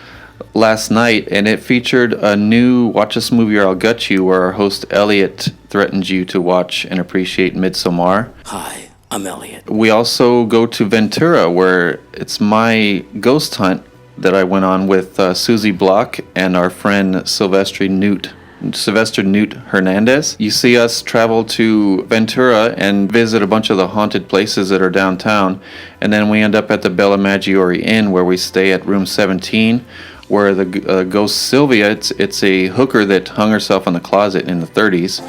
Last night, and it featured a new Watch This Movie or I'll Gut You, where our host Elliot threatens you to watch and appreciate Midsommar. Hi, I'm Elliot. We also go to Ventura, where it's my ghost hunt that I went on with Susie Block and our friend Sylvester Newt Hernandez. You see us travel to Ventura and visit a bunch of the haunted places that are downtown, and then we end up at the Bella Maggiore Inn, where we stay at room 17, where the ghost Sylvia, it's a hooker that hung herself in the closet in the 30s.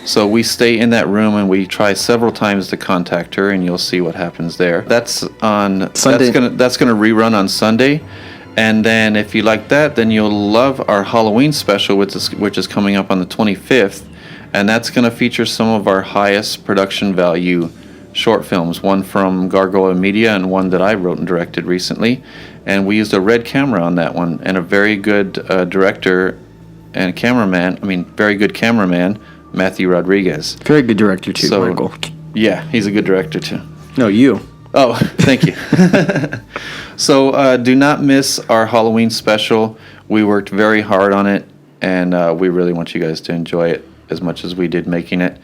So we stay in that room, and we try several times to contact her, and you'll see what happens there. That's on Sunday. That's gonna rerun on Sunday. And then if you like that, then you'll love our Halloween special, which is coming up on the 25th. And that's going to feature some of our highest production value short films, one from Gargoyle Media and one that I wrote and directed recently. And we used a red camera on that one, and a very good director and very good cameraman, Matthew Rodriguez. Very good director too, Michael. Yeah, he's a good director too. No, you. Oh, thank you. So do not miss our Halloween special. We worked very hard on it, and we really want you guys to enjoy it as much as we did making it.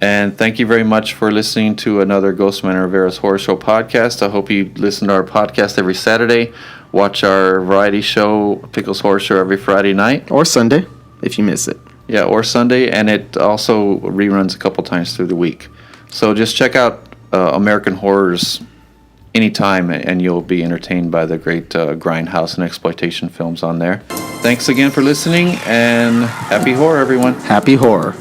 And thank you very much for listening to another Ghostman Rivera's Horror Show podcast. I hope you listen to our podcast every Saturday. Watch our variety show, Pickle's Horror Show, every Friday night. Or Sunday, if you miss it. Yeah, or Sunday, and it also reruns a couple times through the week. So just check out American Horrors anytime, and you'll be entertained by the great grindhouse and exploitation films on there. Thanks again for listening, and happy horror, everyone. Happy horror.